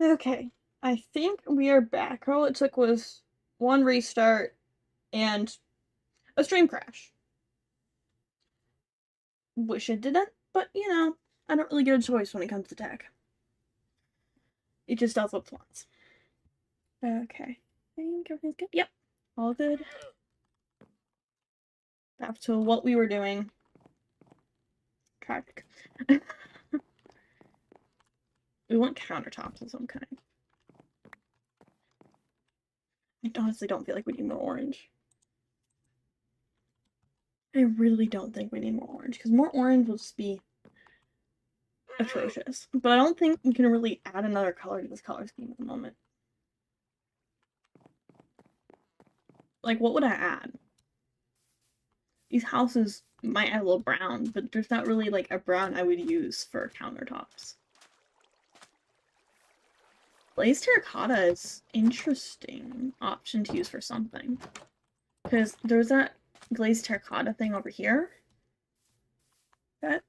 Okay, I think we are back. All it took was one restart and a stream crash. Wish it didn't, but I don't really get a choice when it comes to tech. It just does what it wants. Okay, I think everything's good. Yep, all good. Back to what we were doing. Tragic. We want countertops of some kind. I honestly don't feel like we need more orange. I really don't think we need more orange, because more orange will just be atrocious. But I don't think we can really add another color to this color scheme at the moment. Like, what would I add? These houses might add a little brown, but there's not really, like, a brown I would use for countertops. Glazed terracotta is interesting option to use for something. Because there's that glazed terracotta thing over here. That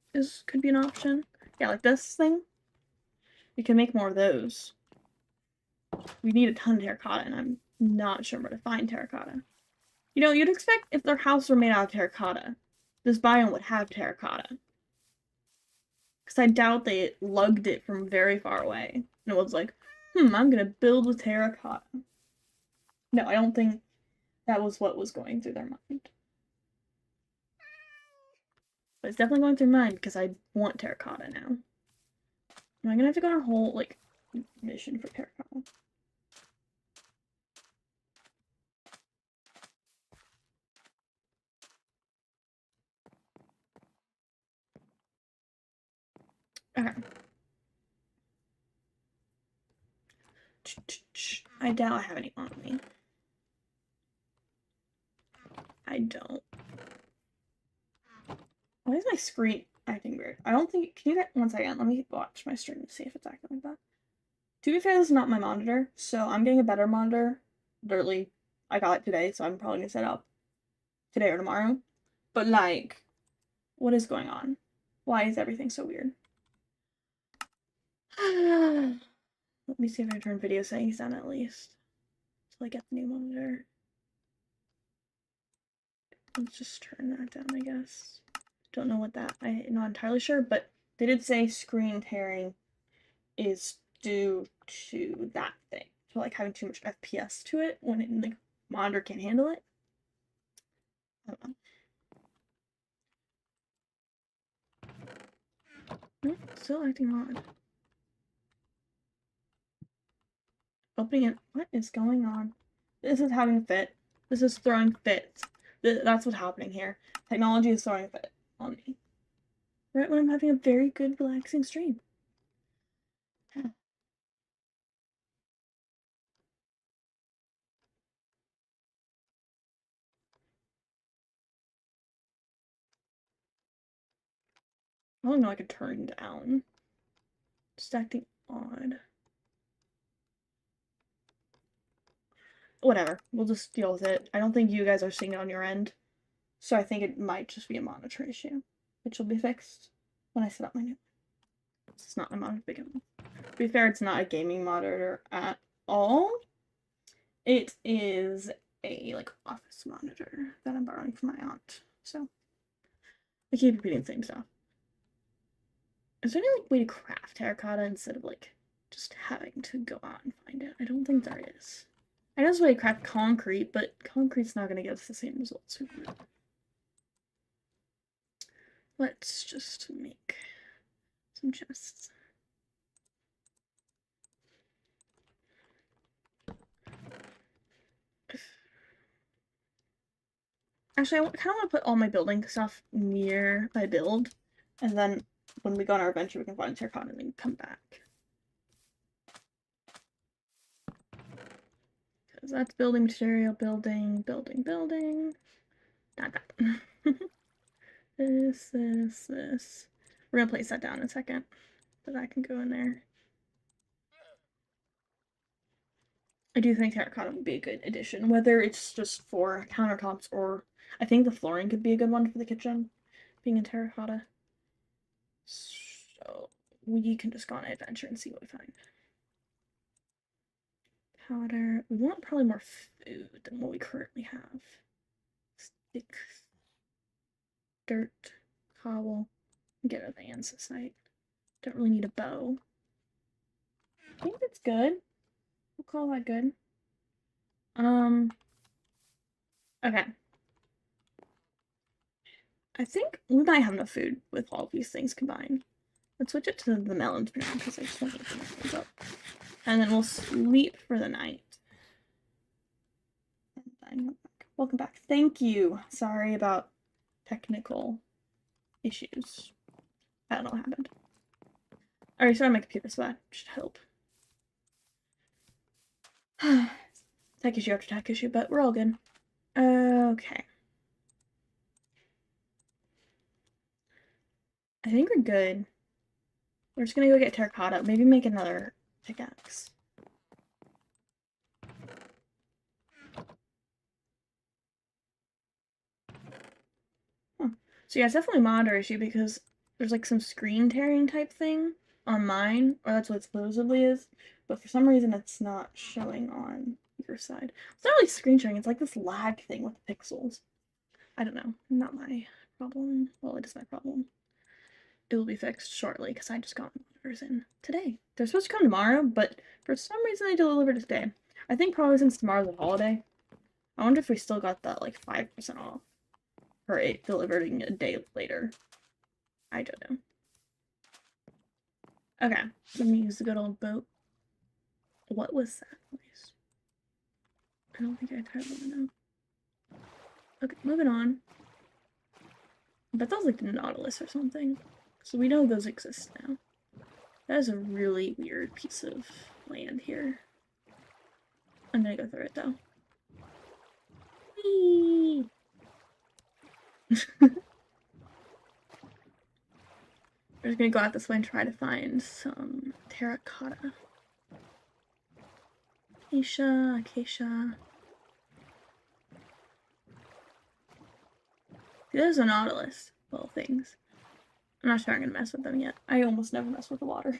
could be an option. Yeah, like this thing. We can make more of those. We need a ton of terracotta, and I'm not sure where to find terracotta. You'd expect if their house were made out of terracotta, this biome would have terracotta. Because I doubt they lugged it from very far away. And it was like, I'm gonna build with terracotta. No, I don't think that was what was going through their mind. But it's definitely going through mine because I want terracotta now. Am I gonna have to go on a whole, like, mission for terracotta? Okay. I doubt I have any on me. I don't. Why is my screen acting weird? I don't think. Can you get 1 second? Let me watch my stream to see if it's acting like that. To be fair, this is not my monitor, so I'm getting a better monitor. Literally, I got it today, so I'm probably gonna set up today or tomorrow. But, like, what is going on? Why is everything so weird? Let me see if I turn video settings down at least. Till I get the new monitor. Let's just turn that down, I guess. Don't know what that, I'm not entirely sure, but they did say screen tearing is due to that thing. So, like, having too much FPS to it when the monitor can't handle it. I don't know. Nope, still acting odd. Opening it. What is going on? This is having a fit. This is throwing fits. That's what's happening here. Technology is throwing a fit on me. Right when I'm having a very good, relaxing stream. I don't know I could turn down. Just acting odd. Whatever. We'll just deal with it. I don't think you guys are seeing it on your end. So I think it might just be a monitor issue. Which will be fixed when I set up my new one. It's not my monitor big enough. To be fair, it's not a gaming monitor at all. It is a, like, office monitor that I'm borrowing from my aunt. So I keep repeating the same stuff. Is there any, like, way to craft terracotta instead of, like, just having to go out and find it? I don't think there is. I know there's a way to craft concrete, but concrete's not going to give us the same results. Let's just make some chests. Actually, I kind of want to put all my building stuff near my build, and then when we go on our adventure, we can find terracotta and then come back. Because that's building material, building. Not that. This. We're gonna place that down in a second, so that can go in there. I do think terracotta would be a good addition, whether it's just for countertops or I think the flooring could be a good one for the kitchen, being in terracotta. So we can just go on an adventure and see what we find. powder. We want probably more food than what we currently have. Sticks, dirt, cobble. Get rid of the andesite. Don't really need a bow. I think that's good. We'll call that good. Okay. I think we might have enough food with all these things combined. Let's switch it to the melons for now because I just want to get the melons up. And then we'll sleep for the night. Welcome back. Thank you. Sorry about technical issues. I don't know what happened. I already started my computer, so that should help. Tech issue after tech issue, but we're all good. Okay. I think we're good. We're just gonna go get terracotta. Maybe make another pickaxe. Huh. So yeah, it's definitely a monitor issue because there's like some screen tearing type thing on mine, or that's what it supposedly is. But for some reason, it's not showing on your side. It's not really screen sharing. It's like this lag thing with the pixels. I don't know. Not my problem. Well, it is my problem. It will be fixed shortly because I just got monitors in today. They're supposed to come tomorrow, but for some reason they delivered it today. I think probably since tomorrow's a holiday. I wonder if we still got that like 5% off for it delivering a day later. I don't know. Okay, let me use the good old boat. What was that noise? I don't think I entirely know. Okay, moving on. But that was like the Nautilus or something. So we know those exist now. That is a really weird piece of land here. I'm gonna go through it though. Whee! We're just gonna go out this way and try to find some terracotta. Acacia. There's a Nautilus. Little things. I'm not sure I'm gonna mess with them yet. I almost never mess with the water.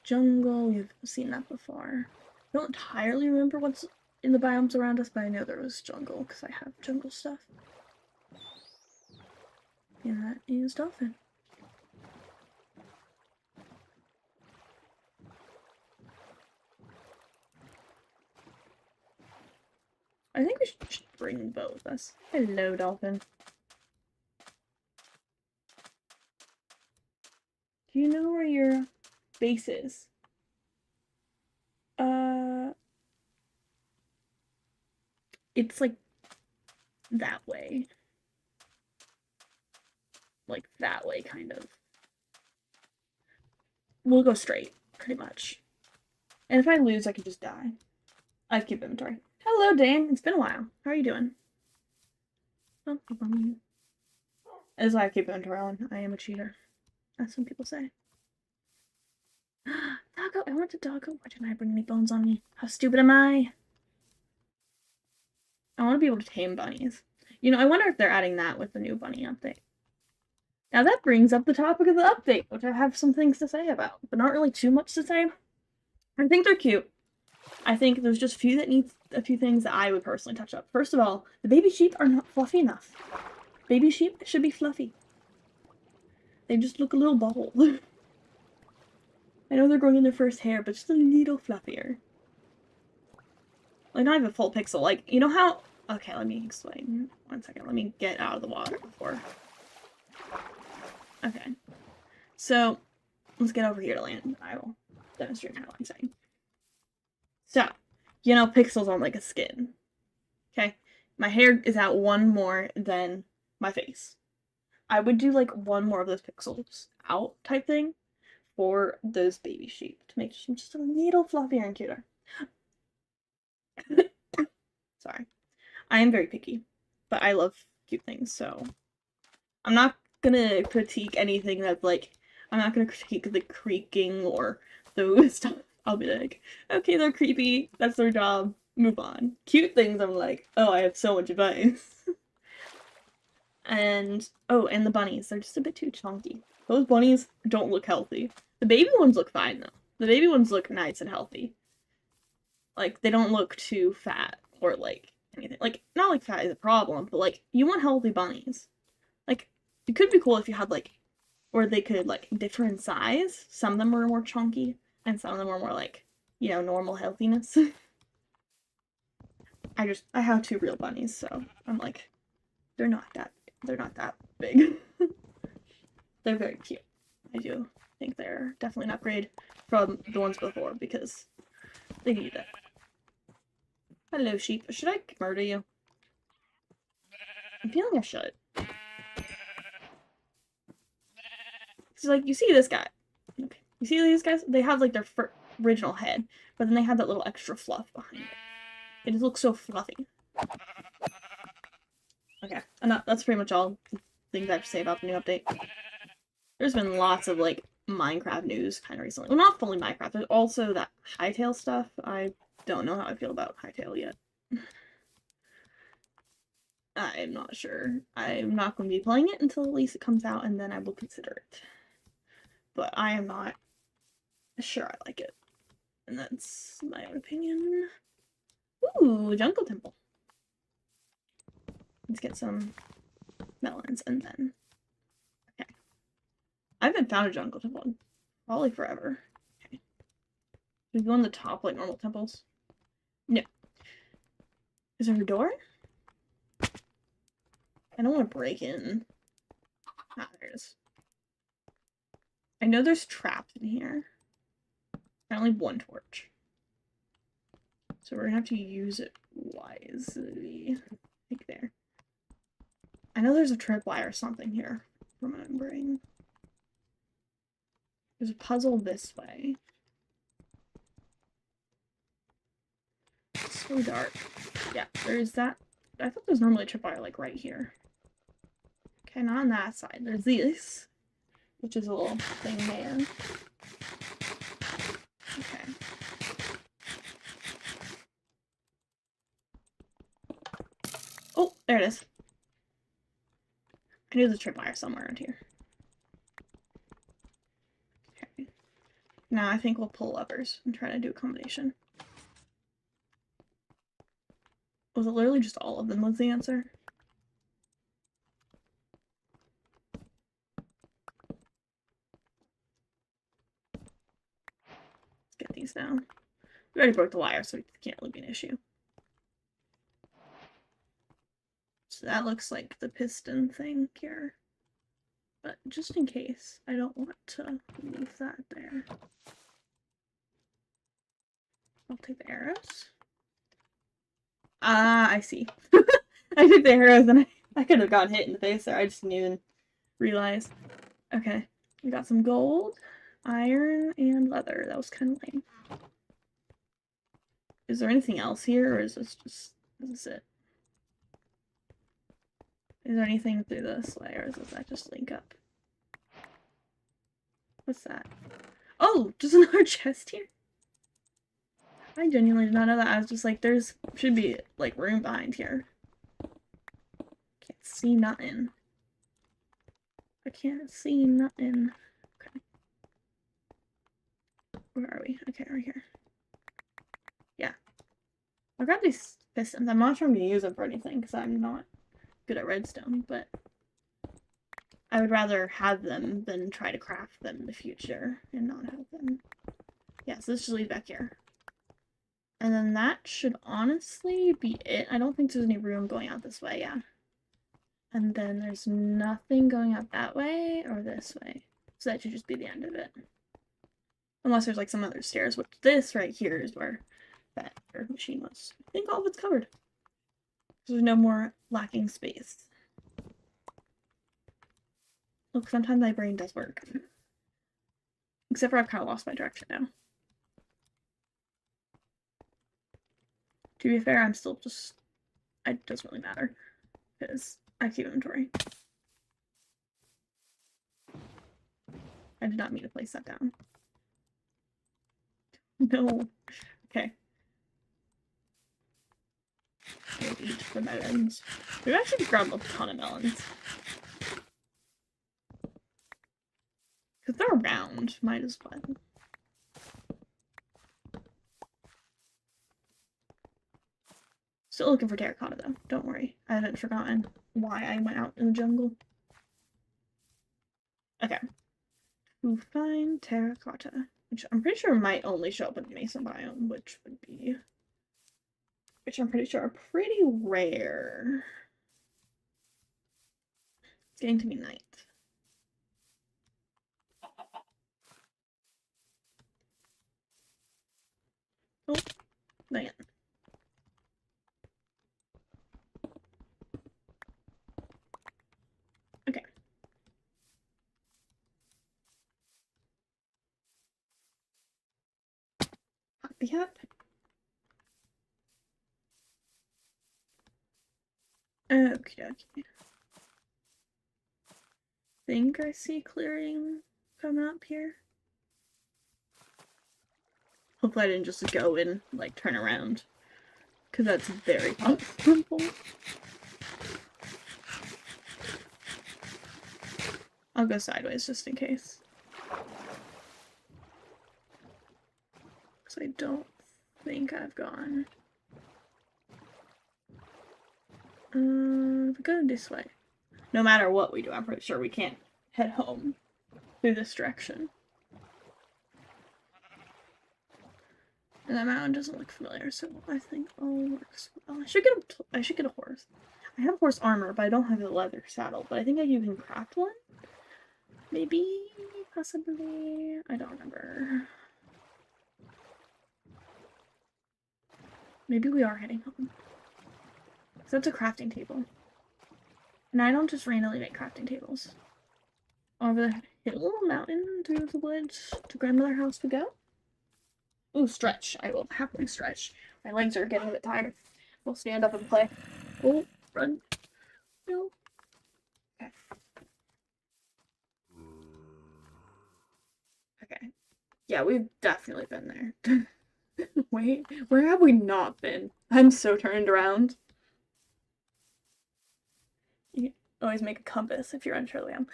Jungle, we've seen that before. I don't entirely remember what's in the biomes around us, but I know there was jungle because I have jungle stuff. And that is dolphin. I think we should bring Bo with us. Hello, dolphin. Do you know where your base is? It's like that way. Like that way, kind of. We'll go straight, pretty much. And if I lose, I could just die. I keep inventory. Hello, Dane. It's been a while. How are you doing? As I keep inventory on, I am a cheater. As some people say. Doggo, I want a doggo. Why didn't I bring any bones on me? How stupid am I? I want to be able to tame bunnies. You know, I wonder if they're adding that with the new bunny update. Now that brings up the topic of the update, which I have some things to say about, but not really too much to say. I think they're cute. I think there's just a few things that I would personally touch up. First of all, the baby sheep are not fluffy enough. Baby sheep should be fluffy. They just look a little bald. I know they're growing in their first hair, but just a little fluffier. Like, not even full pixel. Like, you know how... Okay, let me explain. 1 second. Let me get out of the water before... Okay. So, let's get over here to land. I will demonstrate kind of what I'm saying. So, you know, pixels on like a skin. Okay? My hair is out one more than my face. I would do like one more of those pixels out type thing for those baby sheep to make them just a little fluffier and cuter. Sorry. I am very picky, but I love cute things, so I'm not gonna critique anything that's like, I'm not gonna critique the creaking or those stuff. I'll be like, okay, they're creepy, that's their job, move on. Cute things, I'm like, oh, I have so much advice. And, oh, and the bunnies, they're just a bit too chunky. Those bunnies don't look healthy. The baby ones look fine, though. The baby ones look nice and healthy. Like, they don't look too fat or, like, anything. Like, not like fat is a problem, but, like, you want healthy bunnies. Like, it could be cool if you had, like, or they could, like, differ in size. Some of them were more chunky, and some of them were more, like, you know, normal healthiness. I have 2 real bunnies, so I'm like, they're not that big. They're very cute. I do think they're definitely an upgrade from the ones before, because they need it. Hello, sheep. Should I murder you? I'm feeling I should. It's like, you see this guy. Okay. You see these guys? They have, like, their original head, but then they have that little extra fluff behind it. It just looks so fluffy. Okay. And that's pretty much all the things I have to say about the new update. There's been lots of, like, Minecraft news kind of recently. Well, not fully Minecraft. There's also that Hytale stuff. I don't know how I feel about Hytale yet. I'm not sure. I'm not going to be playing it until at least it comes out, and then I will consider it. But I am not sure I like it. And that's my own opinion. Ooh, Jungle Temple. Let's get some melons and then... Okay. I haven't found a Jungle Temple in probably forever. Okay. We go in the top like normal temples? No. Is there a door? I don't want to break in. Ah, there it is. I know there's traps in here. I only have 1 torch. So we're gonna have to use it wisely. Like there. I know there's a tripwire or something here. Remembering. There's a puzzle this way. It's so dark. Yeah, there's that. I thought there's normally a tripwire like right here. Okay, not on that side. There's this, which is a little thing there. Okay. Oh, there it is. I knew there's a tripwire somewhere around here. Okay. Now I think we'll pull levers and try to do a combination. Was it literally just all of them was the answer? Let's get these down. We already broke the wire, so it can't really be an issue. So that looks like the piston thing here. But just in case, I don't want to leave that there. I'll take the arrows. Ah, I see. I took the arrows and I could have gotten hit in the face there. I just didn't even realize. Okay, we got some gold, iron, and leather. That was kind of lame. Is there anything else here, or is this it? Is there anything through this way, or does that just link up? What's that? Oh, just another chest here? I genuinely did not know that. I was just like, there's should be like room behind here. Can't see nothing. I can't see nothing. Okay. Where are we? Okay, right here. Yeah. I'll grab these pistons. I'm not sure I'm gonna use them for anything because I'm not good at redstone, but I would rather have them than try to craft them in the future and not have them. Yeah, so this should lead back here. And then that should honestly be it. I don't think there's any room going out this way, yeah. And then there's nothing going out that way or this way. So that should just be the end of it. Unless there's like some other stairs, which this right here is where that machine was. I think all of it's covered. There's no more lacking space. Look, sometimes my brain does work. Except for I've kind of lost my direction now. To be fair, I'm still just... It doesn't really matter. Because I keep inventory. I did not mean to place that down. No. Okay. We'll eat the melons. We've actually grabbed a ton of melons. Because they're around. Might as well. Still looking for terracotta though. Don't worry. I haven't forgotten why I went out in the jungle. Okay. To find terracotta. Which I'm pretty sure might only show up in the Mesa biome, which I'm pretty sure are pretty rare. It's getting to be night. Oh, man. Okay. Yep. Okay, okay. Think I see clearing coming up here. Hopefully I didn't just go and, like, turn around. Because that's very possible. I'll go sideways just in case. Because I don't think I've gone. We go this way. No matter what we do, I'm pretty sure we can't head home through this direction. And that mountain doesn't look familiar, so I think all works well. I should get a horse. I have horse armor, but I don't have a leather saddle. But I think you can craft one. Maybe, possibly. I don't remember. Maybe we are heading home. So that's a crafting table. And I don't just randomly make crafting tables. Over the hill, mountain, through the woods, to grandmother's house we go. Ooh, stretch. I will happily stretch. My legs are getting a bit tired. We'll stand up and play. Oh, run. No. Okay. Okay. Yeah, we've definitely been there. Wait, where have we not been? I'm so turned around. You always make a compass if you're unsure, Liam.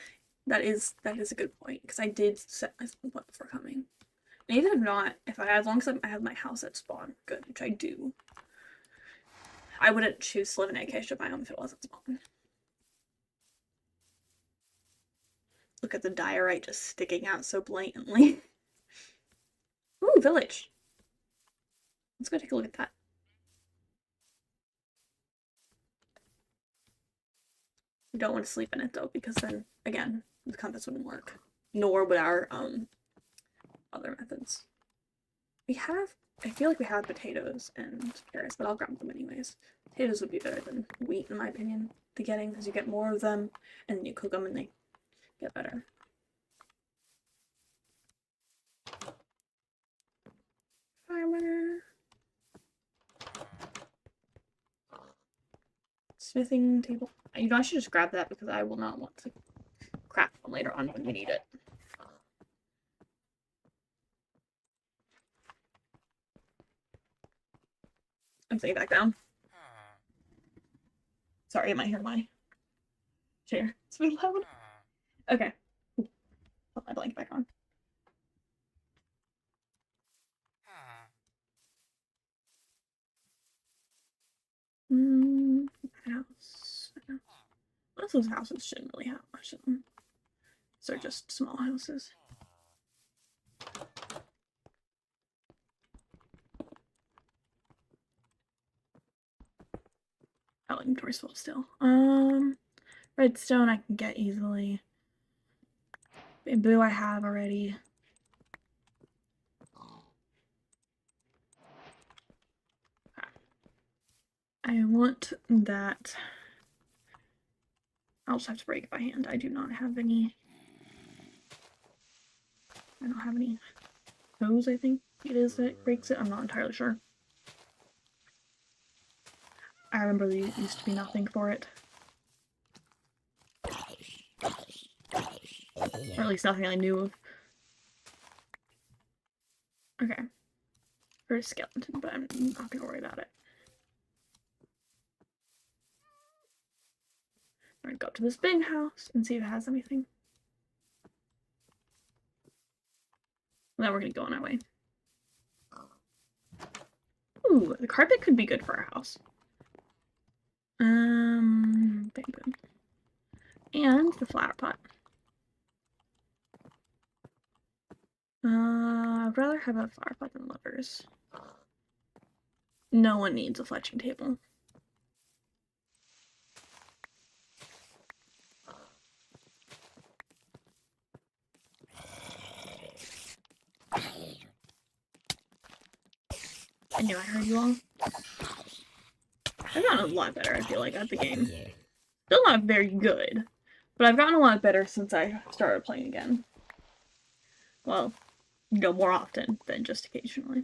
That is a good point, because I did set myself up before coming. And even if not, as long as I have my house at spawn, good, which I do. I wouldn't choose to live in Acacia biome if it wasn't spawn. Look at the diorite just sticking out so blatantly. Ooh, village. Let's go take a look at that. We don't want to sleep in it though, because then, again, the compass wouldn't work. Nor would our, other methods. I feel like we have potatoes and carrots, but I'll grab them anyways. Potatoes would be better than wheat, in my opinion, to getting, because you get more of them, and then you cook them and they get better. Farmer. Smithing table. You know, I should just grab that because I will not want to craft one later on when we need it. I'm sitting back down. Sorry, you might hear my chair. It's really loud. Okay. Put my blanket back on. House. Most of those houses shouldn't really have much of them. So they're just small houses. Oh, inventory's full still. Redstone I can get easily. Bamboo I have already. I want that. I'll just have to break it by hand. I do not have any. I don't have any hose, I think it is that breaks it. I'm not entirely sure. I remember there used to be nothing for it. Or at least nothing I knew of. Okay. For a skeleton, but I'm not gonna worry about it. We're gonna go up to this big house and see if it has anything. And then we're gonna go on our way. Ooh, the carpet could be good for our house. Bamboo. And the flower pot. I'd rather have a flower pot than lovers. No one needs a fletching table. I knew I heard you all. I've gotten a lot better, I feel like, at the game. Still not very good, but I've gotten a lot better since I started playing again. Well, you know, more often than just occasionally.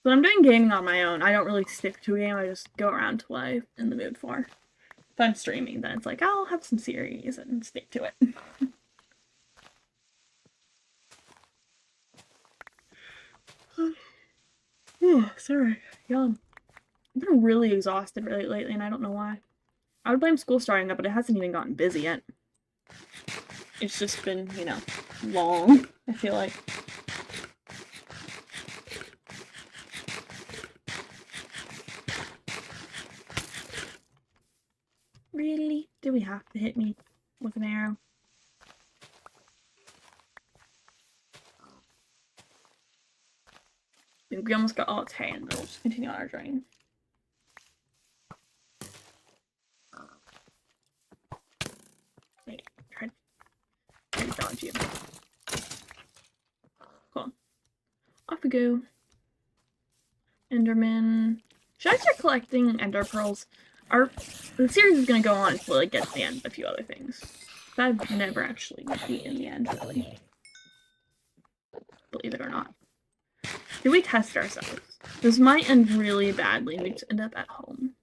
When I'm doing gaming on my own, I don't really stick to a game, I just go around to what I'm in the mood for. If I'm streaming, then it's like, I'll have some series and stick to it. Oh, sorry. Yawn. I've been really exhausted lately, and I don't know why. I would blame school starting up, but it hasn't even gotten busy yet. It's just been, you know, long, I feel like. Really? Do we have to hit me with an arrow? I think we almost got all its hay, and we'll just continue on our journey. Wait, try to dodge you. Cool. Off we go. Enderman. Should I start collecting ender pearls? The series is gonna go on until it gets to the end of a few other things. But I've never actually beaten the end, really. Believe it or not. Did we test ourselves? This might end really badly and we just end up at home.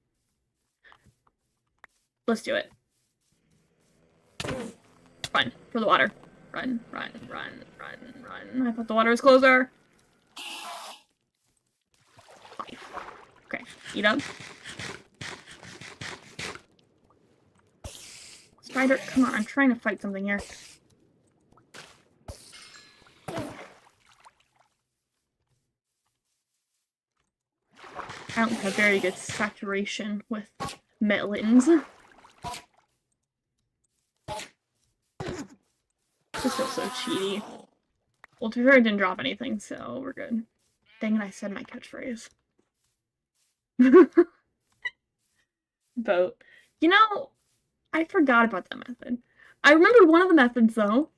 Let's do it. Run for the water. Run, run, run, run, run. I thought the water was closer. Okay, eat up. Spider, come on, I'm trying to fight something here. I don't have very good saturation with melons. This feels so cheaty. Well, to be fair, I didn't drop anything, so we're good. Dang it, I said my catchphrase. Vote. You know, I forgot about that method. I remembered one of the methods, though.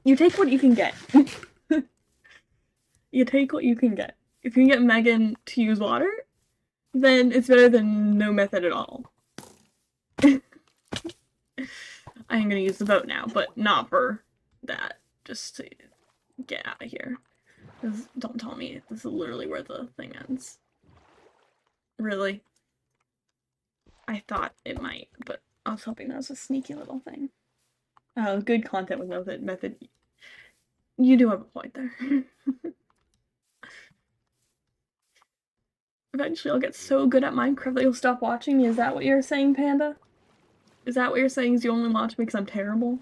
You take what you can get. You take what you can get. If you can get Megan to use water, then it's better than no method at all. I am gonna use the boat now, but not for that. Just to get out of here. Don't tell me this is literally where the thing ends. Really? I thought it might, but I was hoping that was a sneaky little thing. Oh, good content with no method. You do have a point there. Eventually I'll get so good at Minecraft that you'll stop watching me. Is that what you're saying, Panda? Is that what you're saying, is you only watch me because I'm terrible?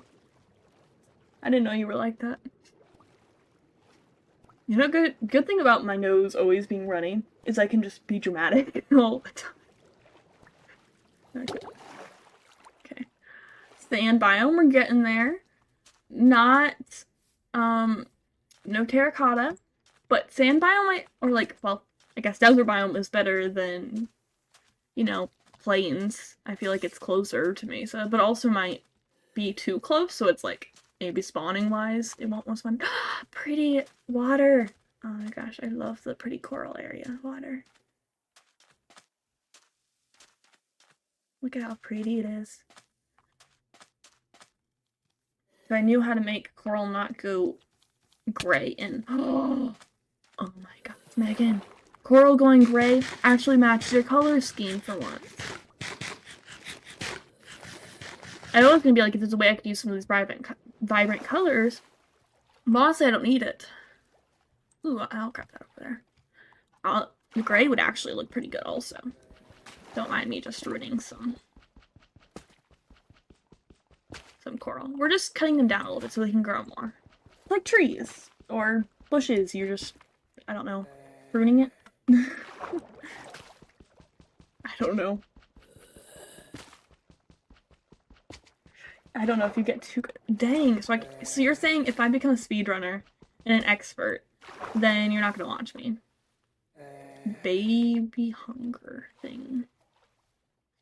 I didn't know you were like that. You know, good thing about my nose always being runny is I can just be dramatic all the time. Okay. Sand biome, we're getting there. Not, no terracotta, but sand biome, or like, well, I guess desert biome is better than, you know, plains. I feel like it's closer to me, so, but also might be too close, so it's like, maybe spawning-wise, it won't want to spawn. Pretty water! Oh my gosh, I love the pretty coral area water. Look at how pretty it is. If I knew how to make coral not go gray and oh my god, Megan. Coral going gray actually matches your color scheme for once. I was gonna be like, if there's a way I could use some of these vibrant colors, but honestly, I don't need it. Ooh, I'll grab that over there. The gray would actually look pretty good also. Don't mind me just ruining some coral. We're just cutting them down a little bit so they can grow more. Like trees or bushes, you're just, I don't know, pruning it. don't know. I don't know if you get too good. Dang. So you're saying if I become a speedrunner and an expert, then you're not gonna watch me. Baby hunger thing.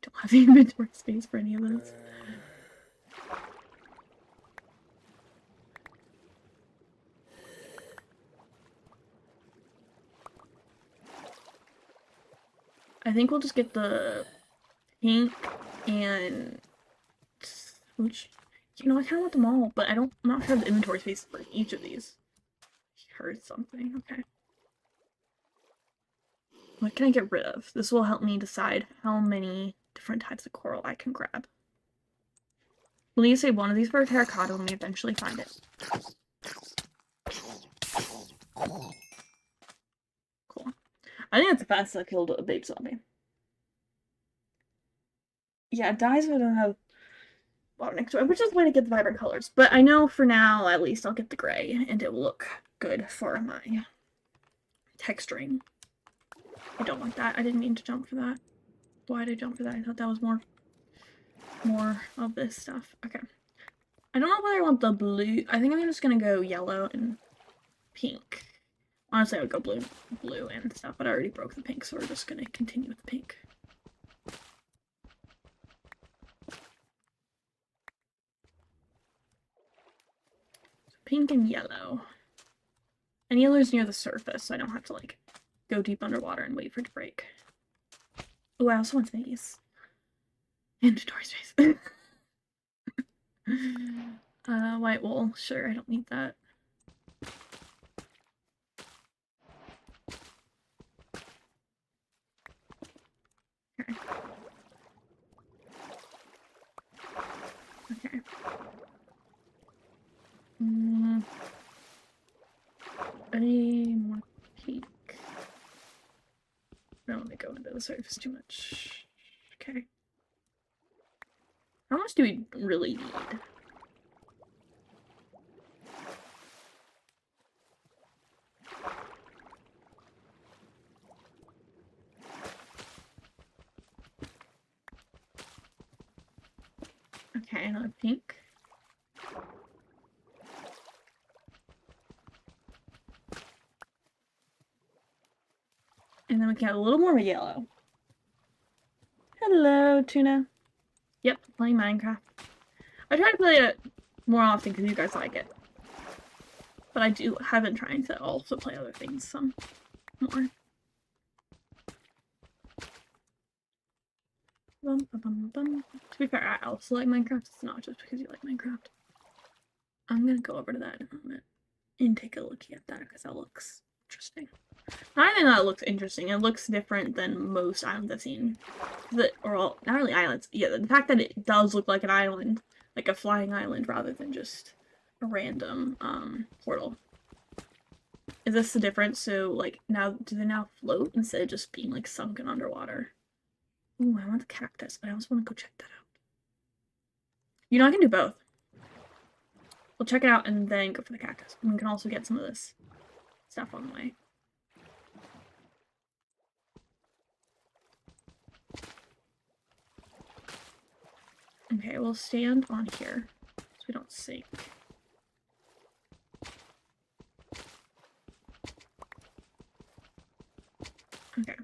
Don't have the inventory space for any of those. I think we'll just get the pink and which, you know, I kind of want them all, but I'm not sure of the inventory space for each of these. I heard something. Okay. What can I get rid of? This will help me decide how many different types of coral I can grab. Will you say one of these for a terracotta when we eventually find it? Cool. I think that's the fastest I killed a babe zombie. Yeah, it dies if I don't have water next to it, which is the way to get the vibrant colors. But I know for now, at least, I'll get the gray, and it will look good for my texturing. I don't want that. I didn't mean to jump for that. Why did I jump for that? I thought that was more of this stuff. Okay. I don't know whether I want the blue. I think I'm just gonna go yellow and pink. Honestly, I would go blue and stuff, but I already broke the pink, so we're just gonna continue with the pink. So pink and yellow. And yellow's near the surface, so I don't have to, like, go deep underwater and wait for it to break. Oh, I also want these. Inventory space. White wool. Sure, I don't need that. Okay. Okay. Any more pink? I don't want to go into the surface too much. Okay. How much do we really need? Okay, another pink. And then we can have a little more yellow. Hello, Tuna. Yep, playing Minecraft. I try to play it more often because you guys like it. But I have been trying to also play other things some more. To be fair, I also like Minecraft. It's not just because you like Minecraft. I'm gonna go over to that in a moment and take a look at that because that looks interesting. I think that looks interesting. It looks different than most islands I've seen. Well, not really islands. Yeah, the fact that it does look like an island, like a flying island, rather than just a random portal. Is this the difference? So, like, now, do they now float instead of just being, like, sunken underwater? Ooh, I want the cactus, but I also want to go check that out. You know, I can do both. We'll check it out and then go for the cactus. And we can also get some of this stuff on the way. Okay, we'll stand on here so we don't sink. Okay.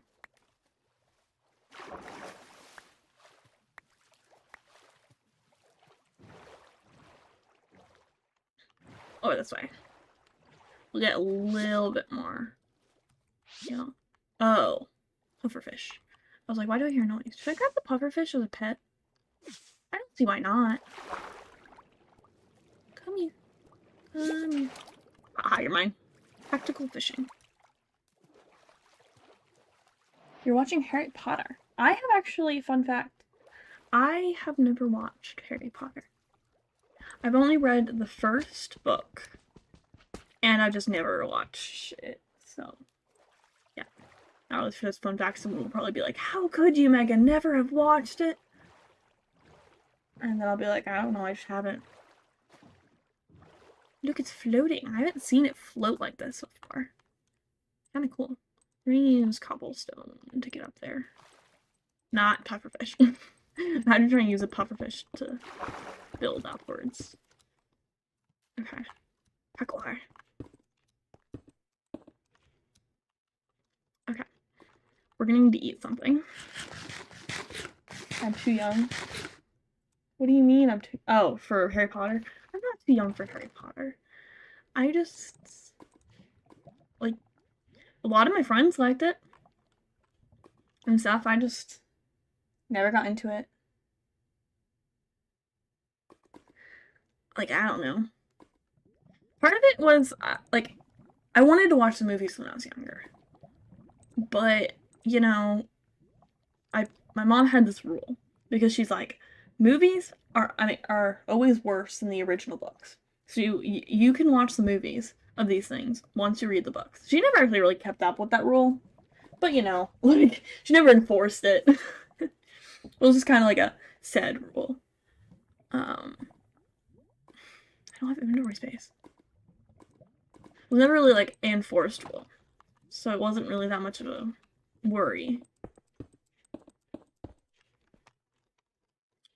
Oh, this way. We'll get a little bit more. Yeah. Oh. Pufferfish. I was like, why do I hear noise? Should I grab the pufferfish as a pet? I don't see why not. Come here. Come here. Ah, you're mine. Practical fishing. You're watching Harry Potter. I have actually, fun fact, I have never watched Harry Potter. I've only read the first book, and I just never watched it, so, yeah. Now, if it's fun fact, someone will probably be like, how could you, Megan, never have watched it? And then I'll be like, I don't know, I just haven't. Look, it's floating. I haven't seen it float like this so far. Kinda cool. We're gonna use cobblestone to get up there. Not pufferfish. How do you try and use a pufferfish to build upwards? Okay. Heckler. Okay. We're gonna need to eat something. I'm too young. What do you mean I'm too... Oh, for Harry Potter? I'm not too young for Harry Potter. I just... Like, a lot of my friends liked it. And stuff. I just never got into it. Like, I don't know. Part of it was, like, I wanted to watch the movies when I was younger. But, you know, my mom had this rule. Because she's like, movies are always worse than the original books. So you can watch the movies of these things once you read the books. She never actually really kept up with that rule. But, you know, like, she never enforced it. It was just kind of like a said rule. I don't have inventory space. It was never really, like, enforced rule. So it wasn't really that much of a worry.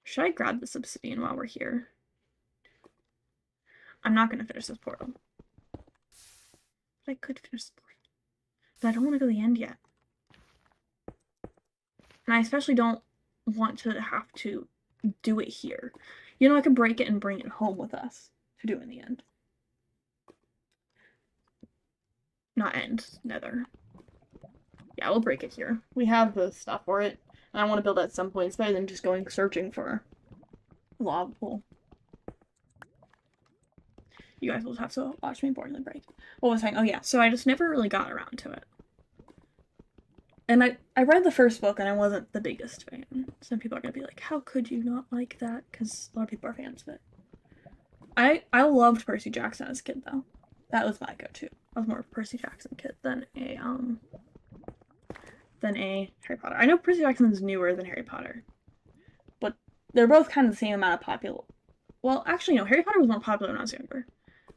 Should I grab this obsidian while we're here? I'm not gonna finish this portal. But I could finish the portal. But I don't want to go to the end yet. And I especially don't want to have to do it here. You know, I could break it and bring it home with us to do in the end. Not end, nether. Yeah, we'll break it here. We have the stuff for it. And I want to build at some point. It's better than just going searching for a lava pool. You guys will have to watch me boringly break. What was I saying? Oh yeah, so I just never really got around to it. And I read the first book and I wasn't the biggest fan. Some people are gonna be like, how could you not like that? Because a lot of people are fans of it. I loved Percy Jackson as a kid though. That was my go-to. I was more of a Percy Jackson kid than a Harry Potter. I know Percy Jackson's newer than Harry Potter. But they're both kind of the same amount of popular. Well, actually no, Harry Potter was more popular when I was younger.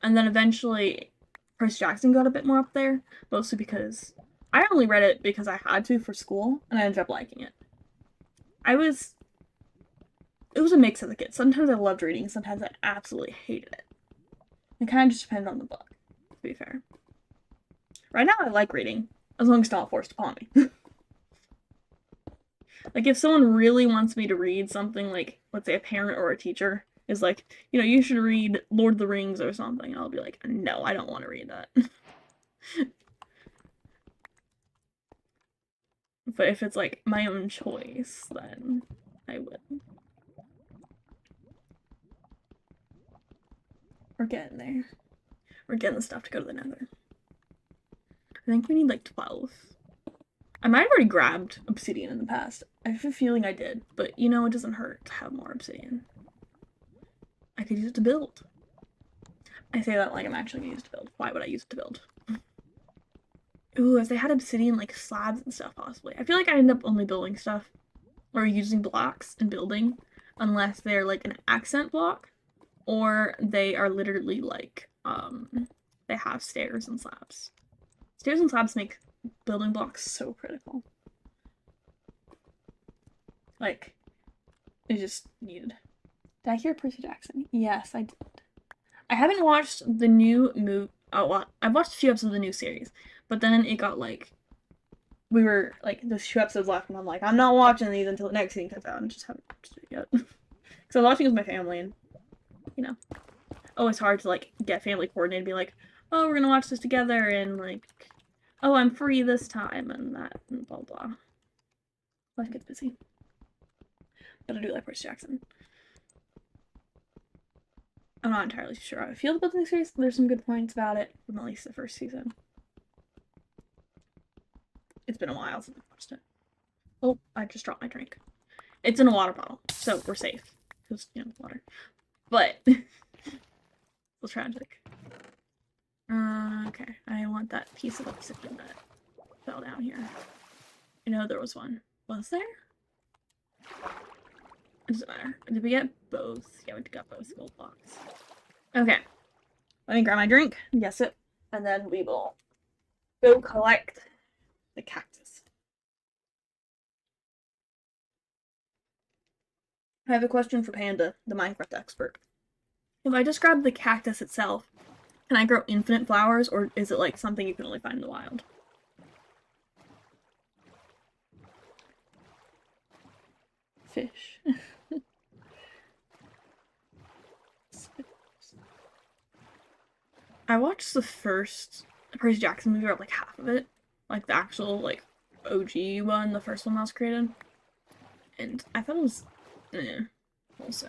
And then eventually Percy Jackson got a bit more up there, mostly because I only read it because I had to for school, and I ended up liking it. It was a mix of the kids. Sometimes I loved reading, sometimes I absolutely hated it. It kind of just depended on the book, to be fair. Right now I like reading, as long as it's not forced upon me. Like, if someone really wants me to read something, like, let's say a parent or a teacher is like, you know, you should read Lord of the Rings or something, I'll be like, no, I don't want to read that. But if it's, like, my own choice, then I would. We're getting there. We're getting the stuff to go to the nether. I think we need, like, 12. I might have already grabbed obsidian in the past. I have a feeling I did, but, you know, it doesn't hurt to have more obsidian. I could use it to build. I say that like I'm actually gonna use it to build. Why would I use it to build? Ooh, if they had obsidian, like, slabs and stuff, possibly. I feel like I end up only building stuff, or using blocks and building, unless they're, like, an accent block, or they are literally, like, they have stairs and slabs. Stairs and slabs make building blocks so critical. Like, it's just needed. Did I hear Percy Jackson? Yes, I did. I haven't watched the new movie. Oh, well, I've watched a few episodes of the new series, but then it got like, we were like, there's 2 episodes left, and I'm like, I'm not watching these until the next season comes out, and just haven't watched it yet. Because I'm watching with my family, and you know, oh, it's hard to like get family coordinated, and be like, oh, we're gonna watch this together, and like, oh, I'm free this time, and that, and blah blah. Life gets busy, but I do like Percy Jackson. I'm not entirely sure how I feel about the new series. There's some good points about it, from at least the first season. It's been a while since I've watched it. Oh, I just dropped my drink. It's in a water bottle, so we're safe. Because, you know, water. But, it's tragic. Okay. I want that piece of obsidian that fell down here. I know there was one. Was there? It doesn't matter. Did we get both? Yeah, we got both gold blocks. Okay. Let me grab my drink, guess it, and then we will go collect the cactus. I have a question for Panda, the Minecraft expert. If I just grab the cactus itself, can I grow infinite flowers, or is it like something you can only find in the wild? Fish. I watched the first Percy Jackson movie, or like half of it. Like the actual, like, OG one, the first one that was created. And I thought it was, also.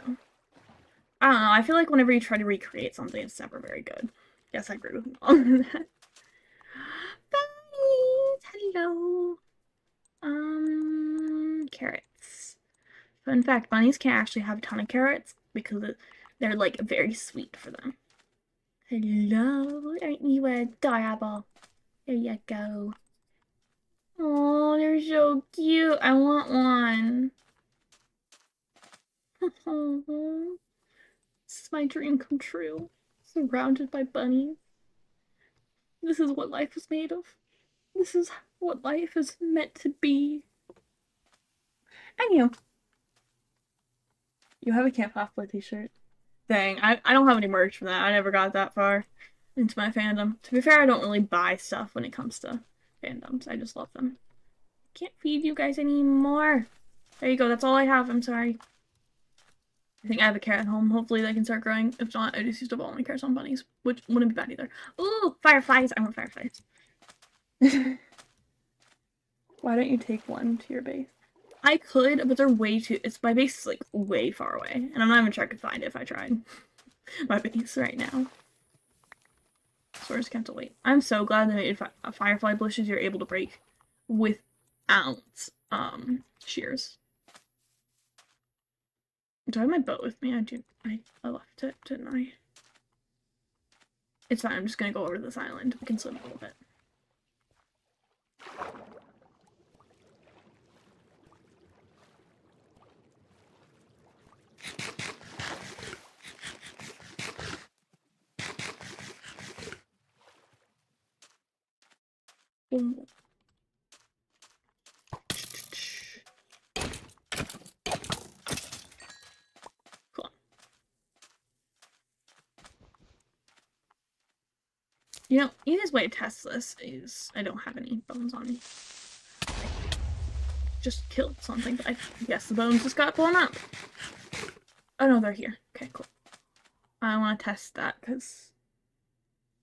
I don't know, I feel like whenever you try to recreate something, it's never very good. Yes, I agree with all of that. Bunnies! Hello! Carrots. Fun fact, bunnies can't actually have a ton of carrots because they're, like, very sweet for them. Hello, aren't you adorable? There you go. Oh, they're so cute. I want one. This is my dream come true. Surrounded by bunnies. This is what life is made of. This is what life is meant to be. And you have a Camp Half-Blood t-shirt. Dang, I don't have any merch from that. I never got that far into my fandom. To be fair, I don't really buy stuff when it comes to fandoms. I just love them. Can't feed you guys anymore. There you go. That's all I have. I'm sorry. I think I have a carrot at home. Hopefully they can start growing. If not, I just used up all my carrots on bunnies, which wouldn't be bad either. Ooh, fireflies! I want fireflies. Why don't you take one to your base? I could, but they're way too. My base is like way far away, and I'm not even sure I could find it if I tried. My base right now. So I just can't wait. I'm so glad they made firefly bushes you're able to break without shears. Do I have my bow with me? I do. I left it, didn't I? It's fine. I'm just gonna go over to this island. We can swim a little bit. Boom. Cool. You know, easiest way to test this is I don't have any bones on me. Just killed something, but I guess the bones just got blown up. Oh no, they're here. Okay, cool. I want to test that because,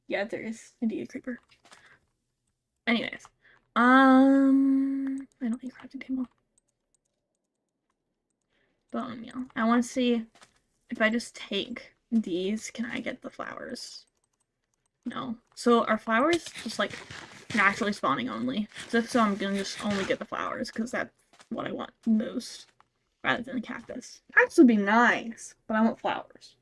yeah, there is indeed a creeper. Anyways, I don't need a crafting table. Bone meal. I want to see if I just take these, can I get the flowers? No. So are flowers just like naturally spawning only? So I'm gonna just only get the flowers because that's what I want most, rather than the cactus. Cactus would be nice, but I want flowers.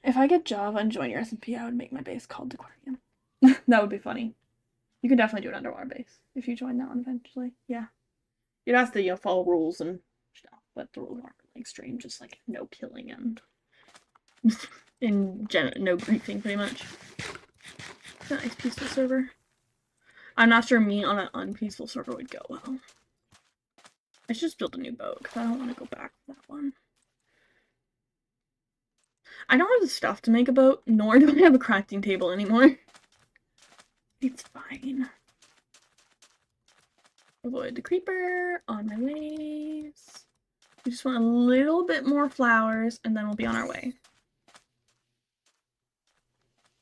If I get Java and join your SMP, I would make my base called Aquarium. That would be funny. You can definitely do an underwater base if you join that one eventually. Yeah. You'd have to, you know, follow rules and stuff, but the rules aren't really extreme, just like no killing and no griefing, pretty much. It's a nice peaceful server. I'm not sure me on an unpeaceful server would go well. I should just build a new boat because I don't want to go back to that one. I don't have the stuff to make a boat, nor do I have a crafting table anymore. It's fine. Avoid the creeper on my ways. We just want a little bit more flowers, and then we'll be on our way.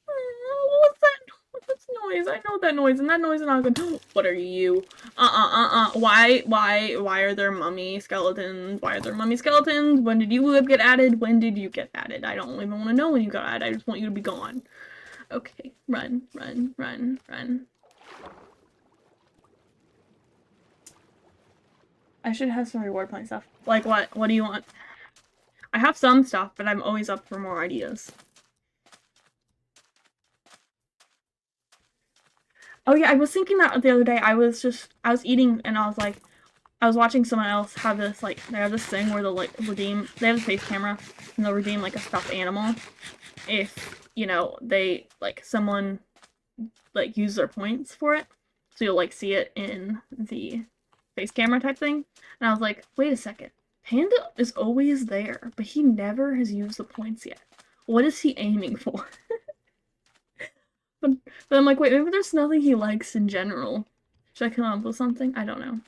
What's that? What's noise? I know that noise, and that noise is not good. What are you? Why are there mummy skeletons? Why are there mummy skeletons? When did you get added? When did you get added? I don't even want to know when you got added. I just want you to be gone. Okay, run, run, run, run. I should have some reward point stuff. Like what? What do you want? I have some stuff, but I'm always up for more ideas. Oh yeah, I was thinking that the other day. I was eating and I was like, I was watching someone else have this, like, they have this thing where they'll, like, they have a face camera, and they'll redeem, like, a stuffed animal if, you know, they, like, someone, like, use their points for it. So you'll, like, see it in the face camera type thing. And I was like, wait a second. Panda is always there, but he never has used the points yet. What is he aiming for? but I'm like, wait, maybe there's nothing he likes in general. Should I come up with something? I don't know.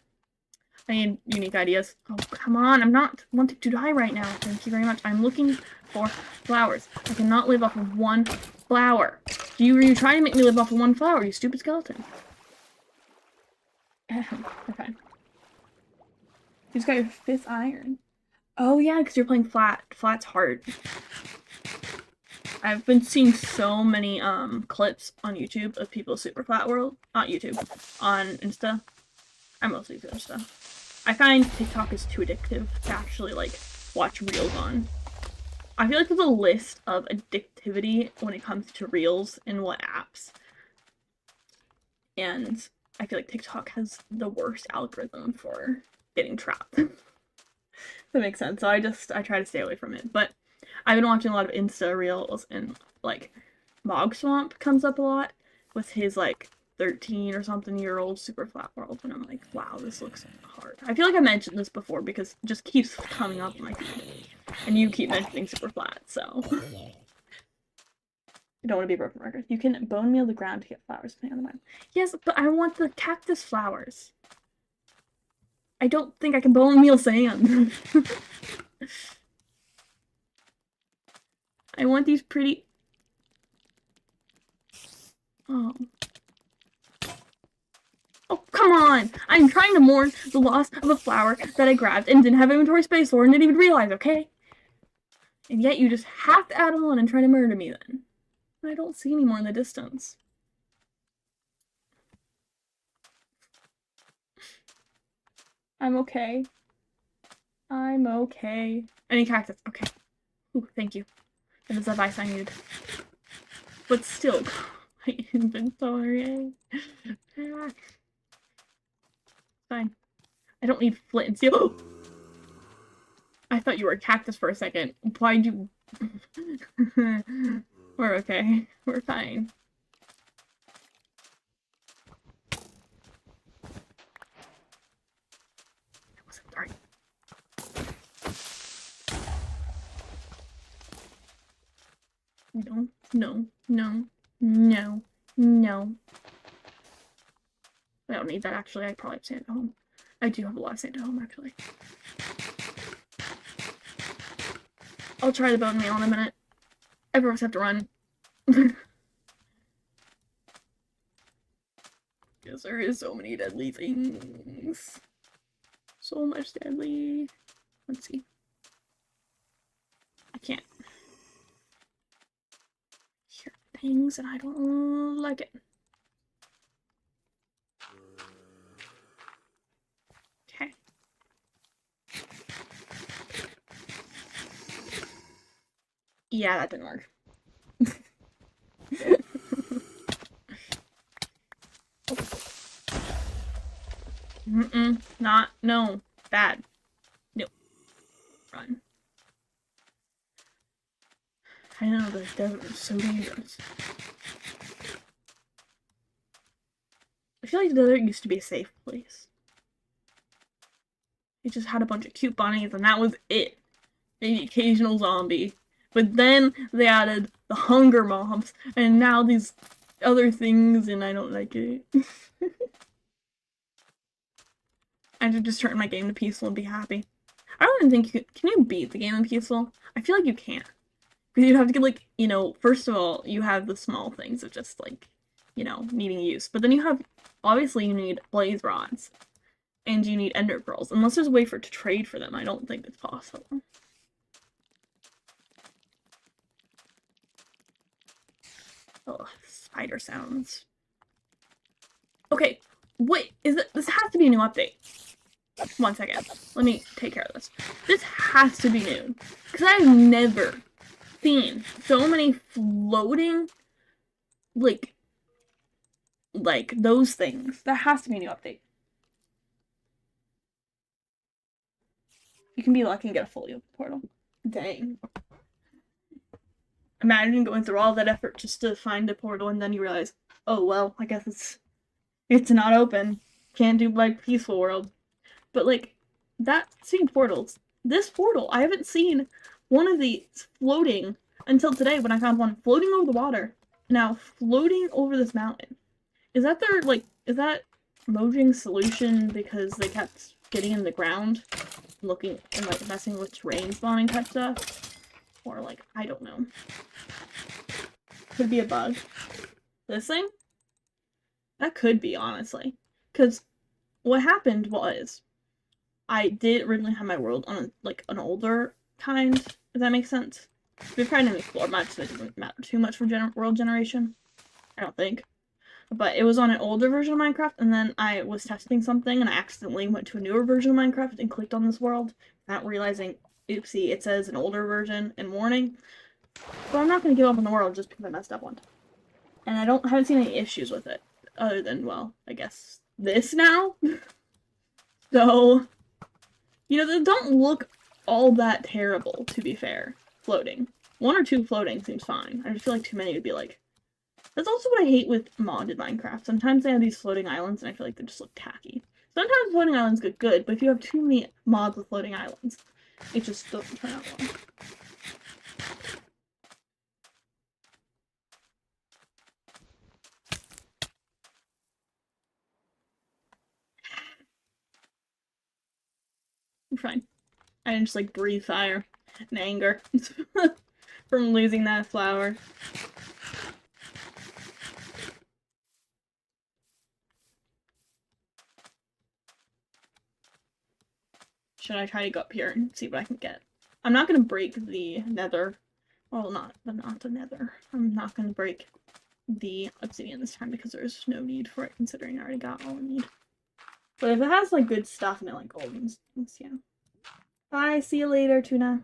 I need unique ideas. Oh, come on. I'm not wanting to die right now. Thank you very much. I'm looking for flowers. I cannot live off of one flower. You trying to make me live off of one flower, you stupid skeleton. Okay. You just got your 5th iron. Oh yeah, because you're playing flat. Flat's hard. I've been seeing so many clips on YouTube of people super flat world. Not YouTube. On Insta. I mostly do Insta. I find TikTok is too addictive to actually, like, watch reels on. I feel like there's a list of addictivity when it comes to reels and what apps. And I feel like TikTok has the worst algorithm for getting trapped. That makes sense. So I try to stay away from it. But I've been watching a lot of Insta reels, and, like, Mog Swamp comes up a lot with his, like, 13 or something year old super flat world, and I'm like, wow, this looks hard. I feel like I mentioned this before because it just keeps coming up in my feed, and you keep mentioning super flat, so. I don't want to be a broken record. You can bone meal the ground to get flowers depending on the mine. Yes, but I want the cactus flowers. I don't think I can bone meal sand. I want these pretty... Oh. Oh, come on! I'm trying to mourn the loss of a flower that I grabbed and didn't have inventory space for and didn't even realize, okay? And yet you just have to add on and try to murder me then. I don't see any more in the distance. I'm okay. I'm okay. Any cactus? Okay. Ooh, thank you. That is the advice I needed. But still, my inventory. Fine. I don't need flint and steel. I thought you were a cactus for a second. Why'd you... We're okay. We're fine. I wasn't sorry. No, no, no, no, no. I don't need that, actually. I probably have sand at home. I do have a lot of sand at home, actually. I'll try the bone meal in a minute. Everyone's have to run. Because there is so many deadly things. So much deadly. Let's see. I can't hear things and I don't like it. Okay. Yeah, that didn't work. Not, no, bad. No. Run. I know, the desert is so dangerous. I feel like the desert used to be a safe place. It just had a bunch of cute bunnies and that was it. Maybe occasional zombie. But then they added the hunger mobs and now these other things and I don't like it. I should just turn my game to peaceful and be happy. I don't even think you can you beat the game in peaceful? I feel like you can't. Because you have to get, like, you know, first of all, you have the small things of just, like, you know, needing use. But then you have, obviously, you need blaze rods. And you need ender pearls. Unless there's a way for it to trade for them, I don't think it's possible. Oh, spider sounds. Okay, wait, this has to be a new update. 1 second. Let me take care of this. This has to be new. Because I've never seen so many floating, like those things. That has to be a new update. You can be lucky and get a fully open portal. Dang. Imagine going through all that effort just to find a portal and then you realize, oh well, I guess it's not open. Can't do like peaceful world. But like that seeing portals, this portal, I haven't seen one of these floating until today when I found one floating over the water. Now, floating over this mountain. Is that their, like, is that Mojang's solution because they kept getting in the ground, looking, and, like, messing with terrain spawning type stuff? Or, like, I don't know. Could be a bug. This thing? That could be, honestly. Because what happened was, I did originally have my world on, like, an older kind, if that makes sense. We've tried to explore maps, so it doesn't matter too much for world generation. I don't think. But it was on an older version of Minecraft, and then I was testing something, and I accidentally went to a newer version of Minecraft and clicked on this world, not realizing, oopsie, it says an older version and warning. But I'm not going to give up on the world just because I messed up one time. And I haven't seen any issues with it, other than, well, I guess this now? So, you know, they don't look all that terrible, to be fair, floating. 1 or 2 floating seems fine. I just feel like too many would be like... That's also what I hate with modded Minecraft. Sometimes they have these floating islands, and I feel like they just look tacky. Sometimes floating islands get good, but if you have too many mods with floating islands, it just doesn't turn out well. I'm fine. I didn't just, like, breathe fire and anger from losing that flower. Should I try to go up here and see what I can get? I'm not gonna break the nether. Well, not the nether. I'm not gonna break the obsidian this time because there's no need for it, considering I already got all I need. But if it has, like, good stuff in it, like golden things, yeah. Bye, see you later, Tuna.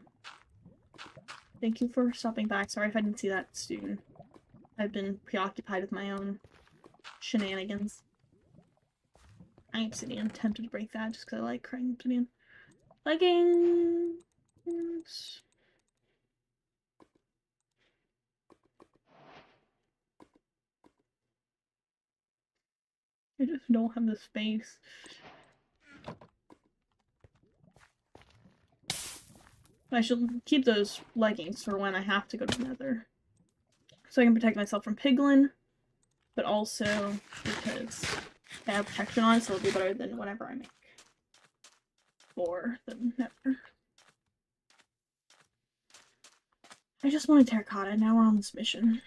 Thank you for stopping by. Sorry if I didn't see that soon. I've been preoccupied with my own shenanigans. I obsidian. Tempted to break that just because I like crying obsidian. Leggings. I just don't have the space. I should keep those leggings for when I have to go to the nether. So I can protect myself from piglin, but also because I have protection on, so it'll be better than whatever I make for the nether. I just wanted terracotta, now we're on this mission.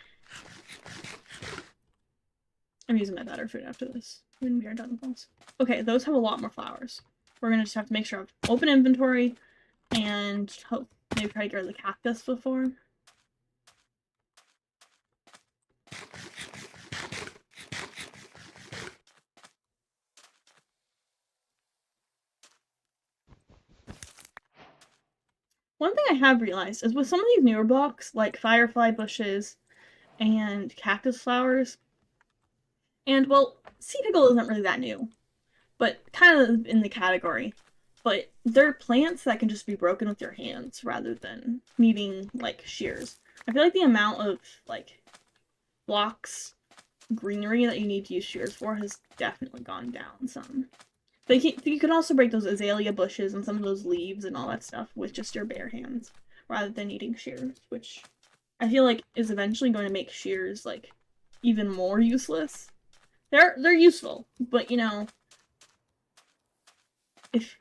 I'm using my better food after this, when we are done with those. Okay, those have a lot more flowers. We're gonna just have to make sure I have open inventory, and hope maybe try to get rid of the cactus before. One thing I have realized is with some of these newer blocks, like firefly bushes and cactus flowers, and, well, sea pickle isn't really that new, but kind of in the category. But they're plants that can just be broken with your hands rather than needing, like, shears. I feel like the amount of, like, blocks, greenery that you need to use shears for has definitely gone down some. But you can also break those azalea bushes and some of those leaves and all that stuff with just your bare hands, rather than needing shears, which I feel like is eventually going to make shears, like, even more useless. They're useful, but, you know, if,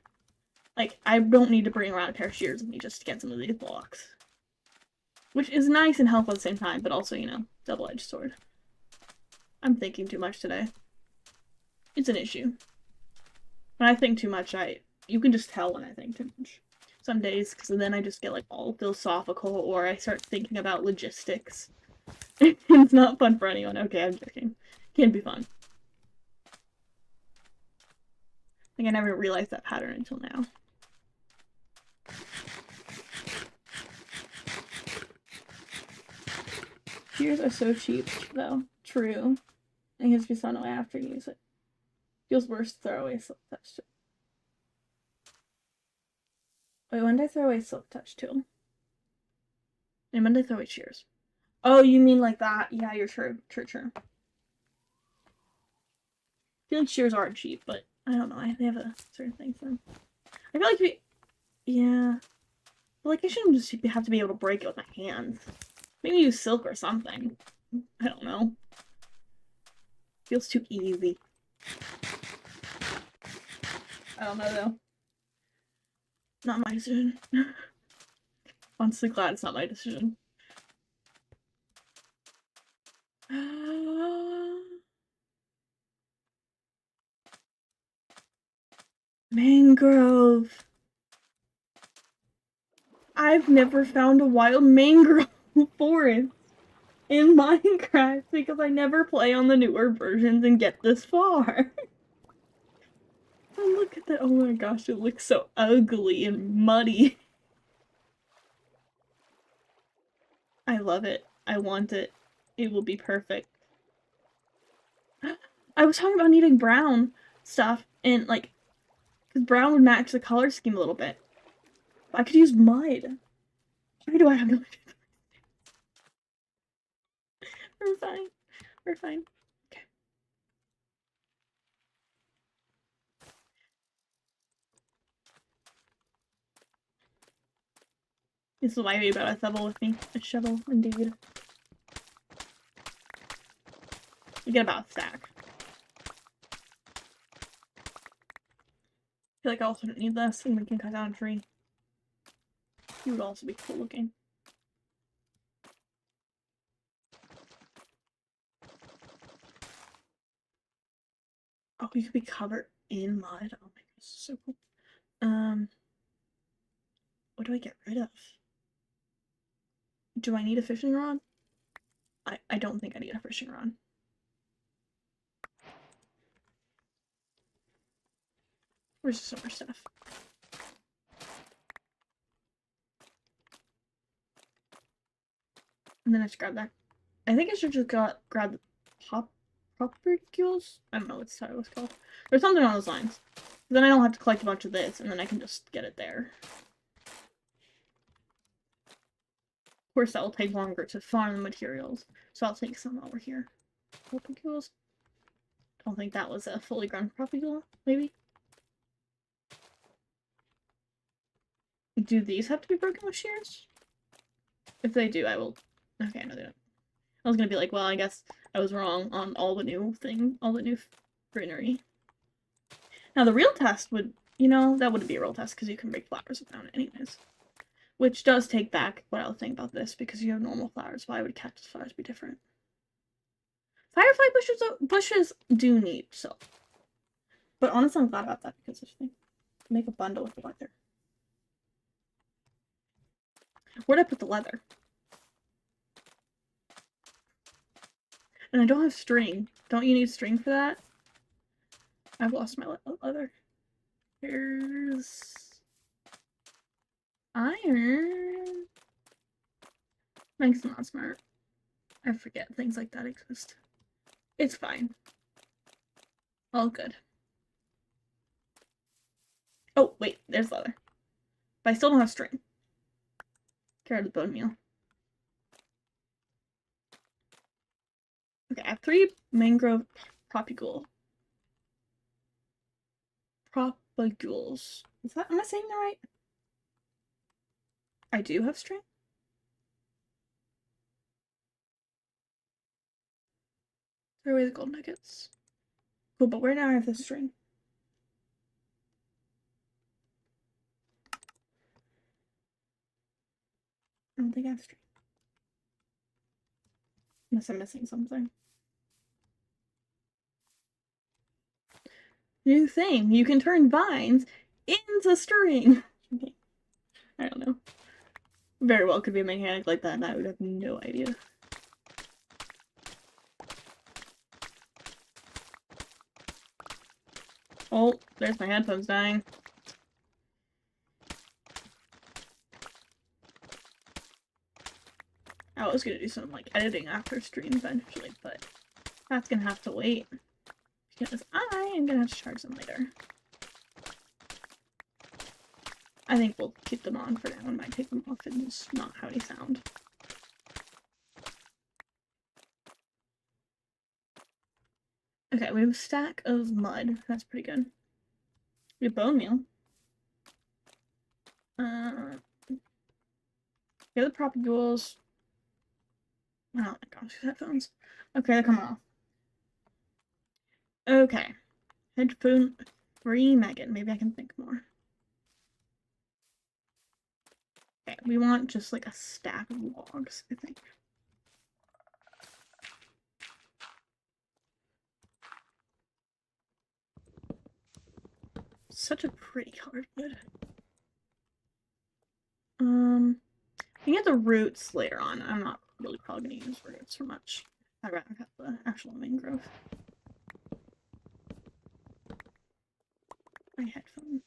like, I don't need to bring around a pair of shears with me just to get some of these blocks. Which is nice and helpful at the same time, but also, you know, double-edged sword. I'm thinking too much today. It's an issue. When I think too much, you can just tell when I think too much. Some days, because then I just get, like, all philosophical, or I start thinking about logistics. It's not fun for anyone. Okay, I'm joking. Can be fun. Like, I never realized that pattern until now. Shears are so cheap, though. True. I guess you saw no after you use it. Feels worse to throw away silk touch tool. Wait, when did I throw away silk touch tool? And when did I throw away shears? Oh, you mean like that? Yeah, you're true. True. I feel like shears aren't cheap, but I don't know. They have a certain thing for them. I feel like Yeah. But, like, I shouldn't just have to be able to break it with my hands. Maybe use silk or something. I don't know. Feels too easy. I don't know, though. Not my decision. Honestly glad it's not my decision. Mangrove. I've never found a wild mangrove forest in Minecraft because I never play on the newer versions and get this far. Oh, look at that. Oh my gosh, it looks so ugly and muddy. I love it. I want it. It will be perfect. I was talking about needing brown stuff and like, because brown would match the color scheme a little bit. I could use mud. Why do I have no idea? We're fine. We're fine. Okay. This is why you got a shovel with me. A shovel, indeed. You get about a stack. I feel like I also don't need this, and we can cut down a tree. He would also be cool looking. Oh, you could be covered in mud. Oh my gosh, so cool. What do I get rid of? Do I need a fishing rod? I don't think I need a fishing rod. Where's some more stuff? And then I just grab that. I think I should just grab the propagules? I don't know what the title was called. There's something on those lines. Then I don't have to collect a bunch of this, and then I can just get it there. Of course, that will take longer to farm the materials, so I'll take some over here. Propagules? Don't think that was a fully grown propagule, maybe? Do these have to be broken with shears? If they do, I will... Okay, no, they don't. I was gonna be like, well, I guess I was wrong on all the new greenery. Now, the real test would, you know, that wouldn't be a real test because you can break flowers without it anyways. Which does take back what I was saying about this, because you have normal flowers. Why would cactus flowers be different? Firefly bushes do need silk. But honestly, I'm glad about that because I think make a bundle with the leather. Where'd I put the leather? And I don't have string. Don't you need string for that? I've lost my leather. Here's iron. Thanks, not smart. I forget things like that exist. It's fine. All good. Oh, wait, there's leather. But I still don't have string. Carry the bone meal. Okay, I have 3 mangrove propagules. Is that, am I saying that right? I do have string? Throw away the gold nuggets. Cool, but where do I have the string? I don't think I have string. Unless I'm missing something. New thing, you can turn vines into string. Okay. I don't know. Very well could be a mechanic like that and I would have no idea. Oh, there's my headphones dying. I was gonna do some like editing after stream eventually, but that's gonna have to wait. Because I am gonna have to charge them later. I think we'll keep them on for now and might take them off and just not have any sound. Okay, we have a stack of mud. That's pretty good. We have bone meal. The other propagules. Oh my gosh, headphones. Okay, they're coming off. Okay. Headphone free Megan. Maybe I can think more. Okay, we want just like a stack of logs, I think. Such a pretty colored wood. I can get the roots later on. I'm not really probably gonna use roots for much. I'd rather have the actual mangrove. My headphones.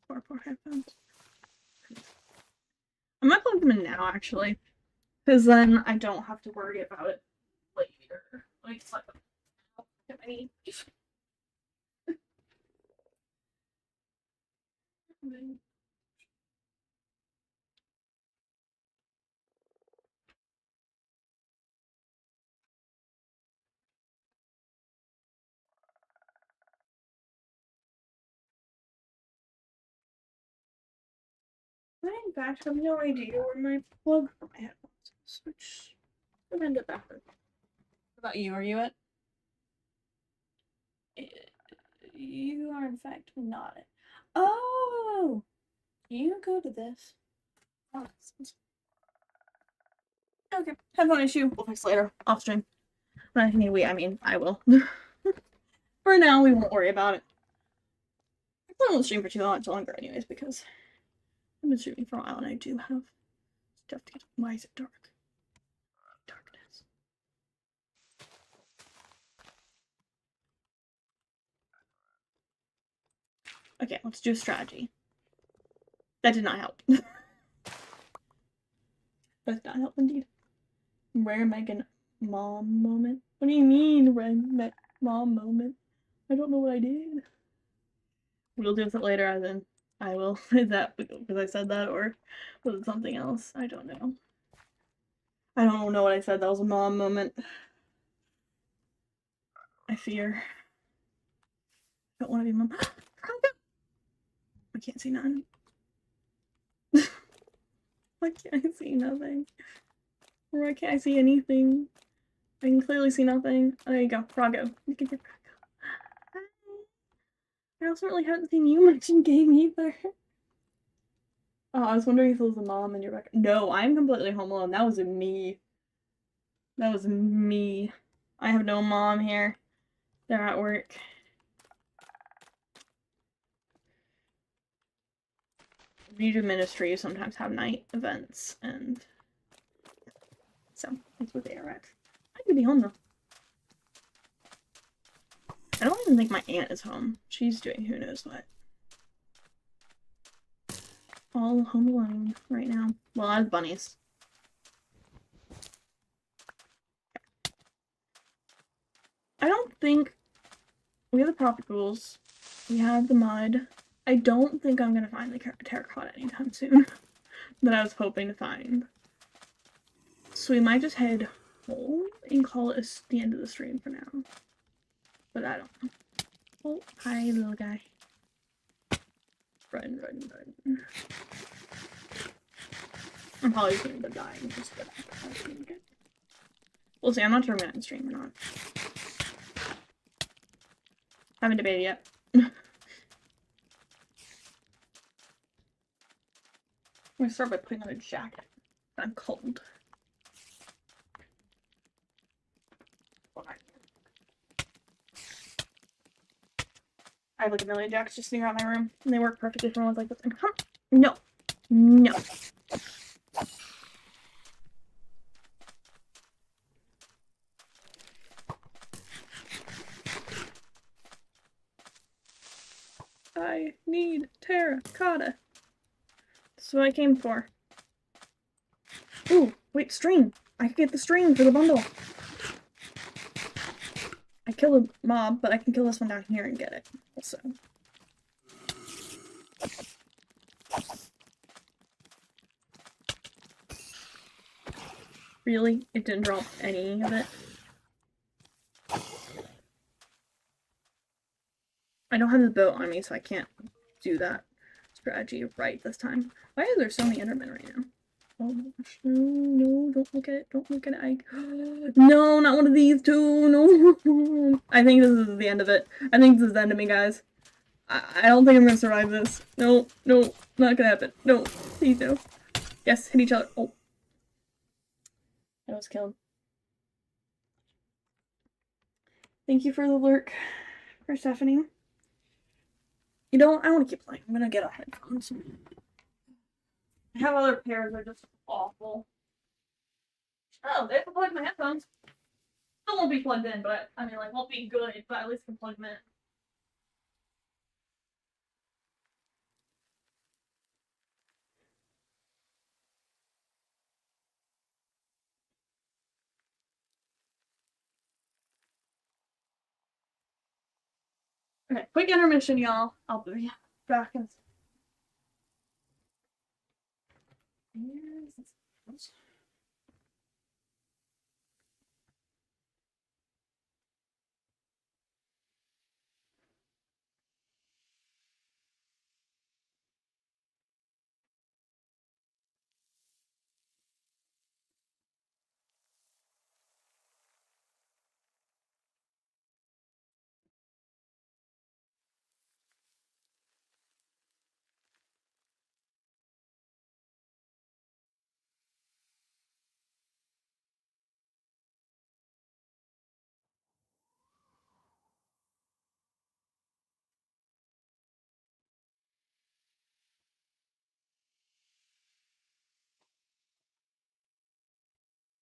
Poor headphones. I might plug them in now, actually. Because then I don't have to worry about it later. Like, it's like, I need. I, in fact, have no idea where my plug for my headphones is, which I've ended backward. What about you? Are you it? You are, in fact, not it. Oh! You go to this. Oh, okay. Headphone issue. We'll fix later. Off stream. When I mean we, I mean I will. For now, we won't worry about it. I probably won't stream for too much longer anyways, because I've been streaming for a while and I do have stuff to get. Why is it dark? Darkness. Okay, let's do a strategy. That did not help. That did not help indeed. Rare Megan mom moment. What do you mean, rare mom moment? I don't know what I did. We'll deal with it later, as in I will. Is that because I said that, or was it something else? I don't know. I don't know what I said. That was a mom moment. I fear. I don't want to be mom. I can't see none. Why can't I see nothing? Or why can't I see anything? I can clearly see nothing. Oh, there you go. Froggo. You can get Froggo. I also really haven't seen you much in game either. Oh, I was wondering if it was a mom and you're back. No, I'm completely home alone. That was me. That was me. I have no mom here. They're at work. Read ministry sometimes have night events, and so that's what they are at. I could be home though. I don't even think my aunt is home. She's doing who knows what. All home alone right now. Well, I have bunnies. I don't think we have the propagules. We have the mud. I don't think I'm gonna find the terracotta anytime soon that I was hoping to find. So we might just head home and call it the end of the stream for now. But I don't know. Oh, hi, little guy. Run, run, run. I'm probably just gonna end up dying. Just get back. We'll see. I'm not sure I'm gonna stream or not. Haven't debated yet. I'm gonna start by putting on a jacket. I'm cold. I have like a million jackets just sitting around my room, and they work perfectly for ones like this. And come, no, no. I need terracotta. That's what I came for. Ooh, wait, string. I could get the string for the bundle. I killed a mob, but I can kill this one down here and get it. Also. Really? It didn't drop any of it? I don't have the boat on me, so I can't do that strategy right this time. Why are there so many Endermen right now? Oh my gosh, no, don't look at it, don't look at it. No, not one of these two, no. I think this is the end of it. I think this is the end of me, guys. I don't think I'm gonna survive this. No, no, not gonna happen. No, please no. Yes, hit each other. Oh. I was killed. Thank you for the lurk, for Stephanie. You know, I want to keep playing. I'm gonna get off headphones. I have other pairs that are just awful. Oh, they have to plug my headphones. Still won't be plugged in, but I mean, like, won't be good, but at least can plug them in. Okay, quick intermission, y'all. I'll be back in.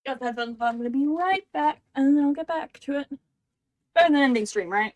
Got the headphones, but I'm gonna be right back, and then I'll get back to it. Better than ending stream, right?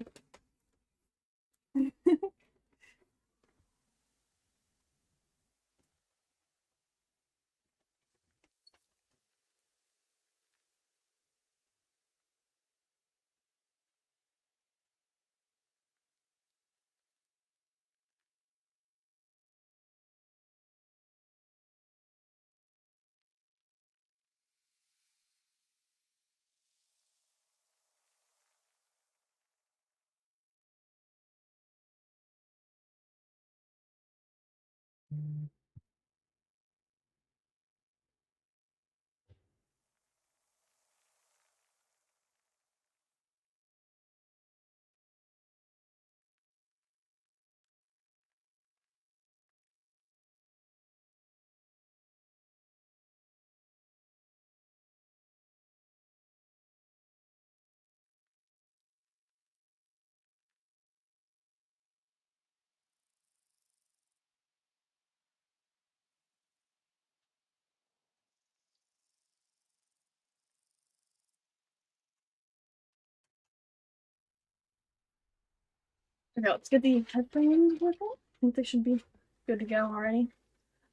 Okay, let's get the headphones working. I think they should be good to go already.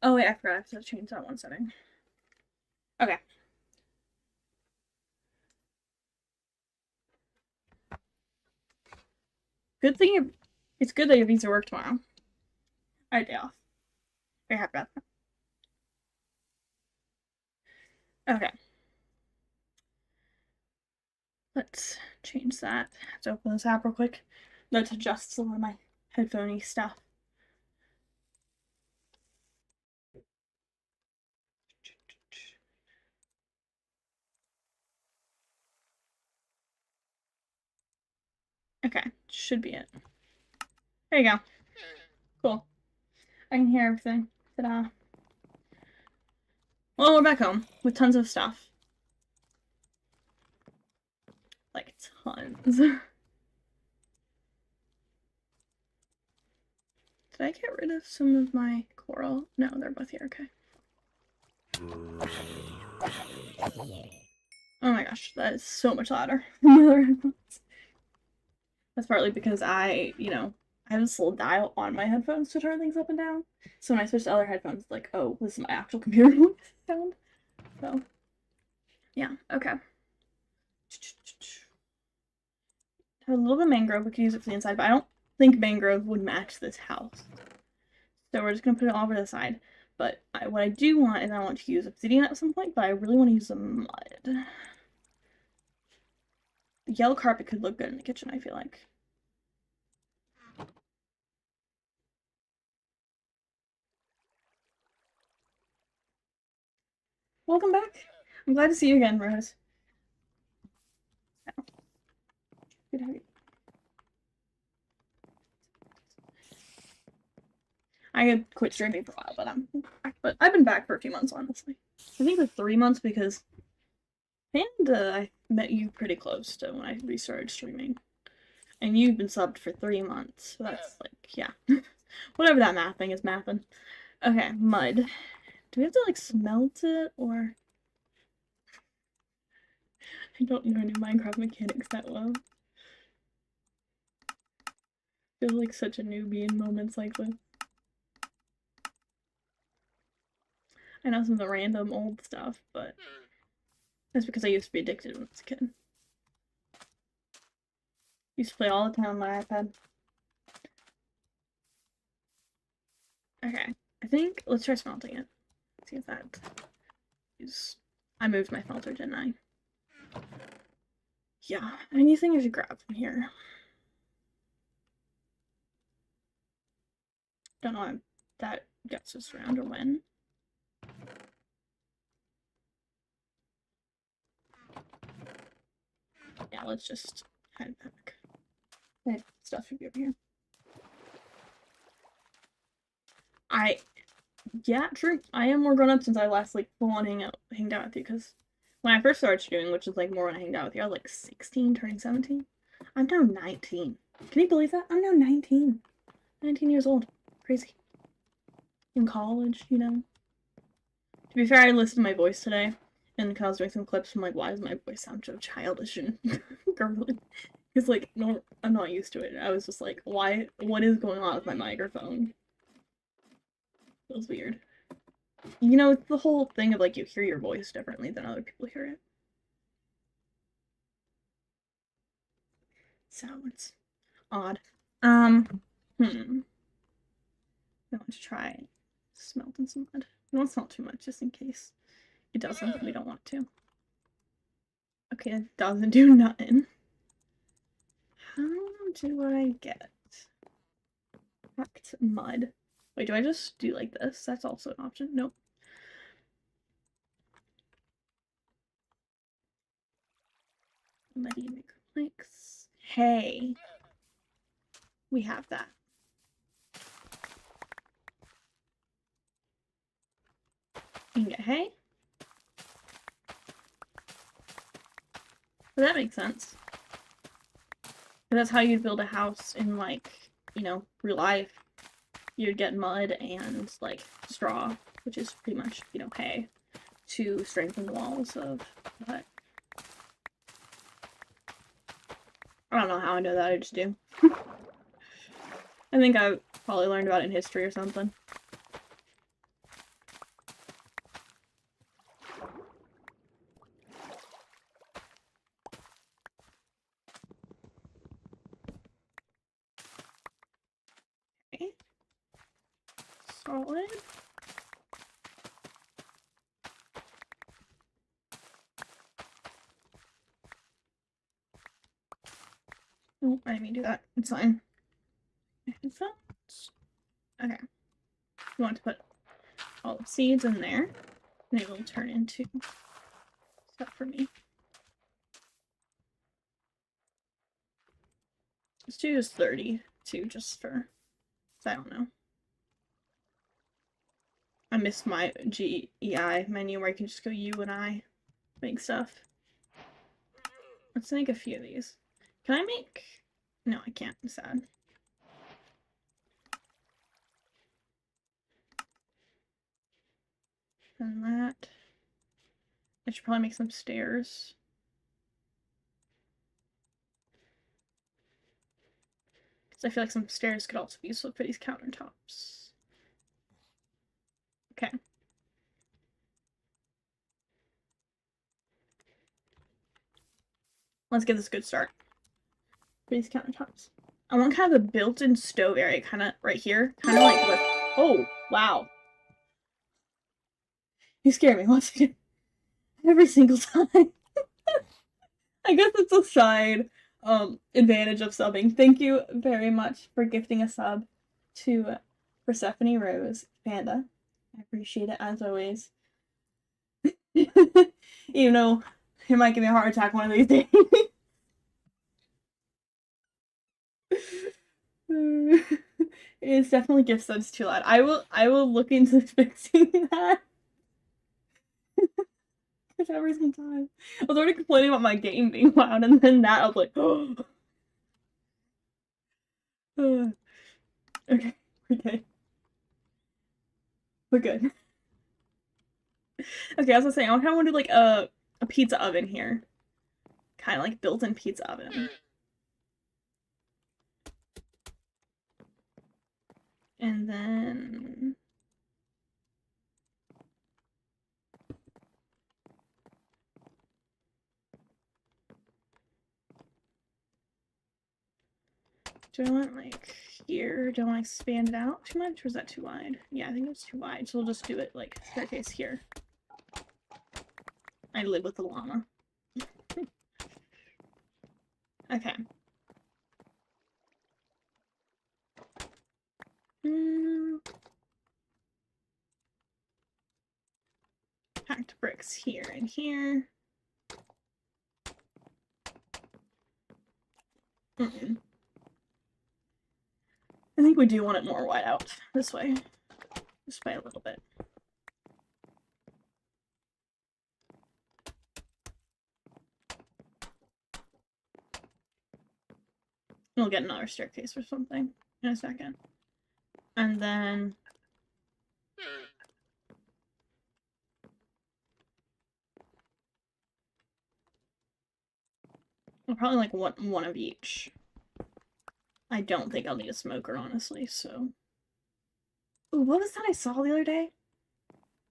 Oh wait, I forgot I have to change that one setting. Okay. Good thing it's good that you have these to work tomorrow. I had day off. Very happy about that. Okay. Let's change that. Let's open this app real quick. Let's adjust some of my headphone-y stuff. Okay, should be it. There you go. Cool. I can hear everything. Ta-da. Well, we're back home with tons of stuff. Like, tons. Did I get rid of some of my coral? No, they're both here. Okay. Oh my gosh, that is so much louder than the other headphones. That's partly because I have this little dial on my headphones to turn things up and down. So when I switch to other headphones, it's like, oh, this is my actual computer sound. So, yeah, okay. Have a little bit of mangrove. We could use it for the inside, but I don't think mangrove would match this house. So we're just going to put it all over the side. But what I do want is I want to use obsidian at some point, but I really want to use some mud. The yellow carpet could look good in the kitchen, I feel like. Welcome back. I'm glad to see you again, Rose. Good to have you. I had quit streaming for a while, but I'm back. But I've been back for a few months, honestly. I think like 3 months because Panda, I met you pretty close to when I restarted streaming. And you've been subbed for 3 months. So that's like, yeah. Whatever that math thing is mathing. Okay, mud. Do we have to like smelt it or? I don't know any Minecraft mechanics that well. I feel like such a newbie in moments like this. I know some of the random old stuff, but that's because I used to be addicted when I was a kid. Used to play all the time on my iPad. Okay, I think let's try smelting it. See if that is. I moved my smelter, didn't I? Yeah, anything I should grab from here. Don't know if that gets us around or when. Yeah, let's just head back. That stuff should be over here. Yeah, true. I am more grown up since I last like full on hanged out with you. Because when I first started streaming, which is like more when I hanged out with you, I was like 16, turning 17. I'm now 19. Can you believe that? I'm now 19. 19 years old. Crazy. In college, you know. To be fair, I listened to my voice today, and because I was doing some clips, I'm like, why does my voice sound so childish and girly? Because like, no, I'm not used to it. I was just like, why? What is going on with my microphone? Feels weird. You know, it's the whole thing of like you hear your voice differently than other people hear it. So it's odd. I want to try smelting some mud. We don't smelt too much just in case it does something we don't want to. Okay, it doesn't do nothing. How do I get packed mud? Wait, do I just do like this? That's also an option. Nope. Muddy maker planks. Hay. We have that. You can get hay. So that makes sense. That's how you'd build a house in, like, you know, real life. You'd get mud and, like, straw, which is pretty much, you know, hay, to strengthen the walls of the hut. I don't know how I know that, I just do. I think I probably learned about it in history or something. Okay. Solid. Oh, I didn't mean to do that. It's fine. Okay. You want to put all the seeds in there, and it will turn into stuff for me. Let's do just 30 too, just for, I don't know. I miss my GEI menu where I can just go U and I make stuff. Let's make a few of these. Can I make? No, I can't. I'm sad. And that. I should probably make some stairs. Because I feel like some stairs could also be useful for these countertops. Okay. Let's get this a good start for these countertops. I want kind of a built-in stove area, kind of right here. Kind of like with... Oh, wow. You scare me once again. Every single time. I guess it's a side advantage of subbing. Thank you very much for gifting a sub to Persephone Rose Panda. I appreciate it as always. Even though it might give me a heart attack one of these days. It's definitely gift subs too loud. I will look into fixing that. For some reason time. I was already complaining about my game being loud, and then that I was like, oh. Okay, we're good. We're good. Okay, as I was saying, I kind of want to do like a pizza oven here. Kind of like built-in pizza oven. And then do I want like here? Do I want to expand it out too much, or is that too wide? Yeah, I think it's too wide, so we'll just do it like staircase here. I live with the llama. Okay. Packed bricks here and here. I think we do want it more wide out this way. Just by a little bit. We'll get another staircase or something in a second. And then we'll probably like one of each. I don't think I'll need a smoker, honestly, so. Ooh, what was that I saw the other day?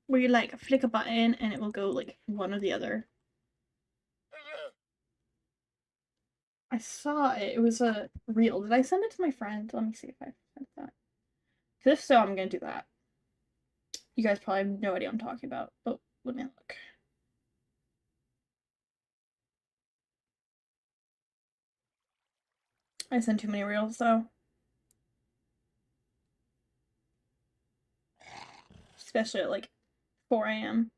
Where you like flick a button and it will go like one or the other. I saw it. It was a reel. Did I send it to my friend? Let me see if I sent that. Because if so, I'm gonna do that. You guys probably have no idea what I'm talking about. Oh, let me look. I sent too many reels though. Especially at like 4 a.m.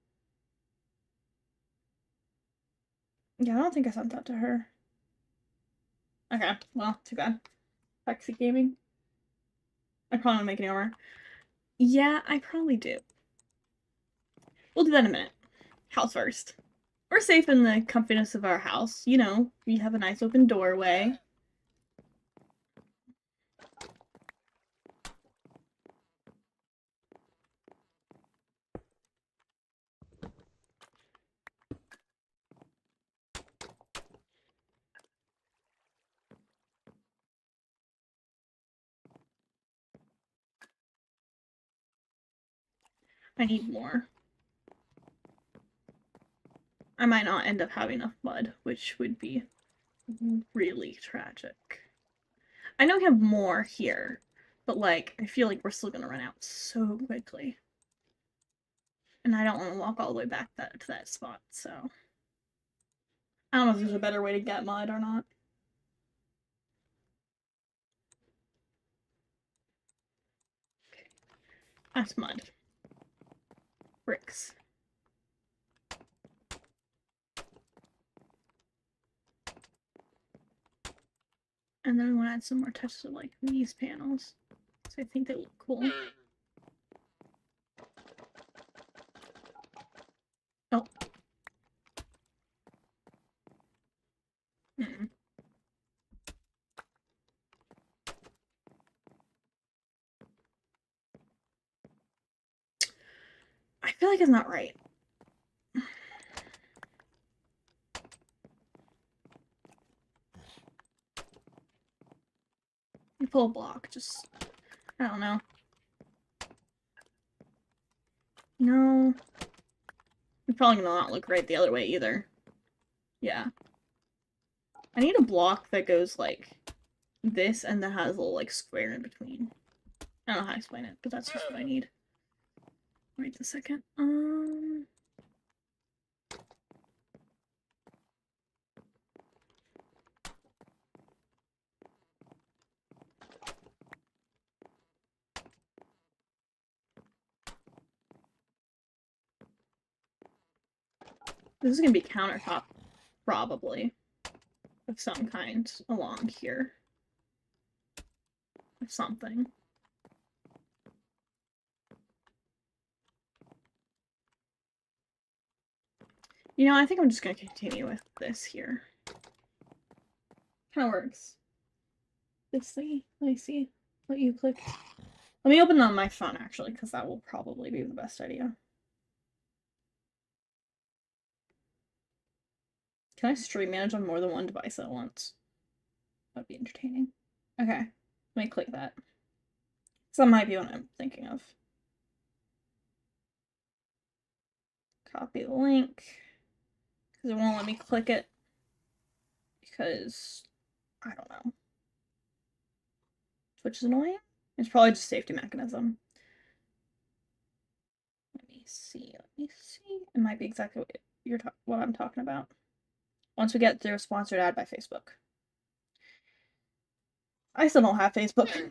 Yeah, I don't think I sent that to her. Okay, well, too bad. Toxic gaming. I probably want to make an over. Yeah, I probably do. We'll do that in a minute. House first. We're safe in the comfiness of our house. You know, we have a nice open doorway. I need more. I might not end up having enough mud, which would be really tragic. I know we have more here, but like, I feel like we're still gonna run out so quickly. And I don't want to walk all the way back to that spot, so. I don't know if there's a better way to get mud or not. Okay. That's mud. Bricks. And then I want to add some more touches of like these panels. So I think they look cool. Oh. I feel like it's not right. You pull a block, just I don't know. No. It's probably gonna not look right the other way either. Yeah. I need a block that goes like this and that has a little like square in between. I don't know how to explain it, but that's just what I need. Wait a second. This is gonna be countertop, probably. Of some kind along here. Of something. You know, I think I'm just gonna continue with this here. Kinda works. This thing. Let me see what you clicked. Let me open it on my phone, actually, because that will probably be the best idea. Can I stream manage on more than one device at once? That'd be entertaining. Okay, let me click that. So that might be what I'm thinking of. Copy the link. Because it won't let me click it. Because, I don't know. Which is annoying. It's probably just a safety mechanism. Let me see. It might be exactly what I'm talking about. Once we get through a sponsored ad by Facebook. I still don't have Facebook.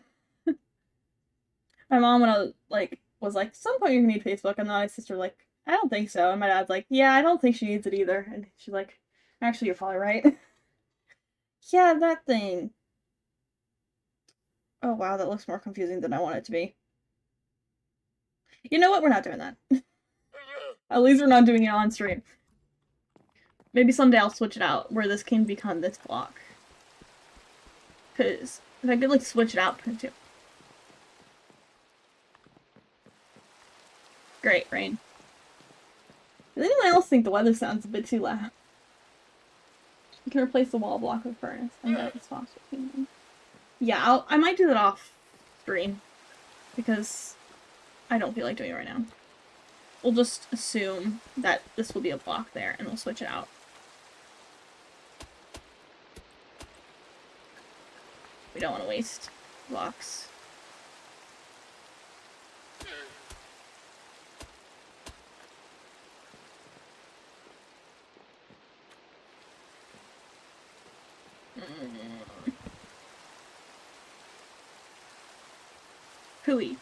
My mom, when I was like, some point you're gonna need Facebook, and then my sister was like, I don't think so. And my dad's like, yeah, I don't think she needs it either. And she's like, actually, you're probably right. Yeah, that thing. Oh wow, that looks more confusing than I want it to be. You know what? We're not doing that. At least we're not doing it on stream. Maybe someday I'll switch it out, where this can become this block. Because if I could, like, switch it out too. Great, rain. Does anyone else think the weather sounds a bit too loud? You can replace the wall block with furnace and get the spots between them. Yeah, I might do that off screen. Because I don't feel like doing it right now. We'll just assume that this will be a block there, and we'll switch it out. We don't want to waste blocks. Hooey.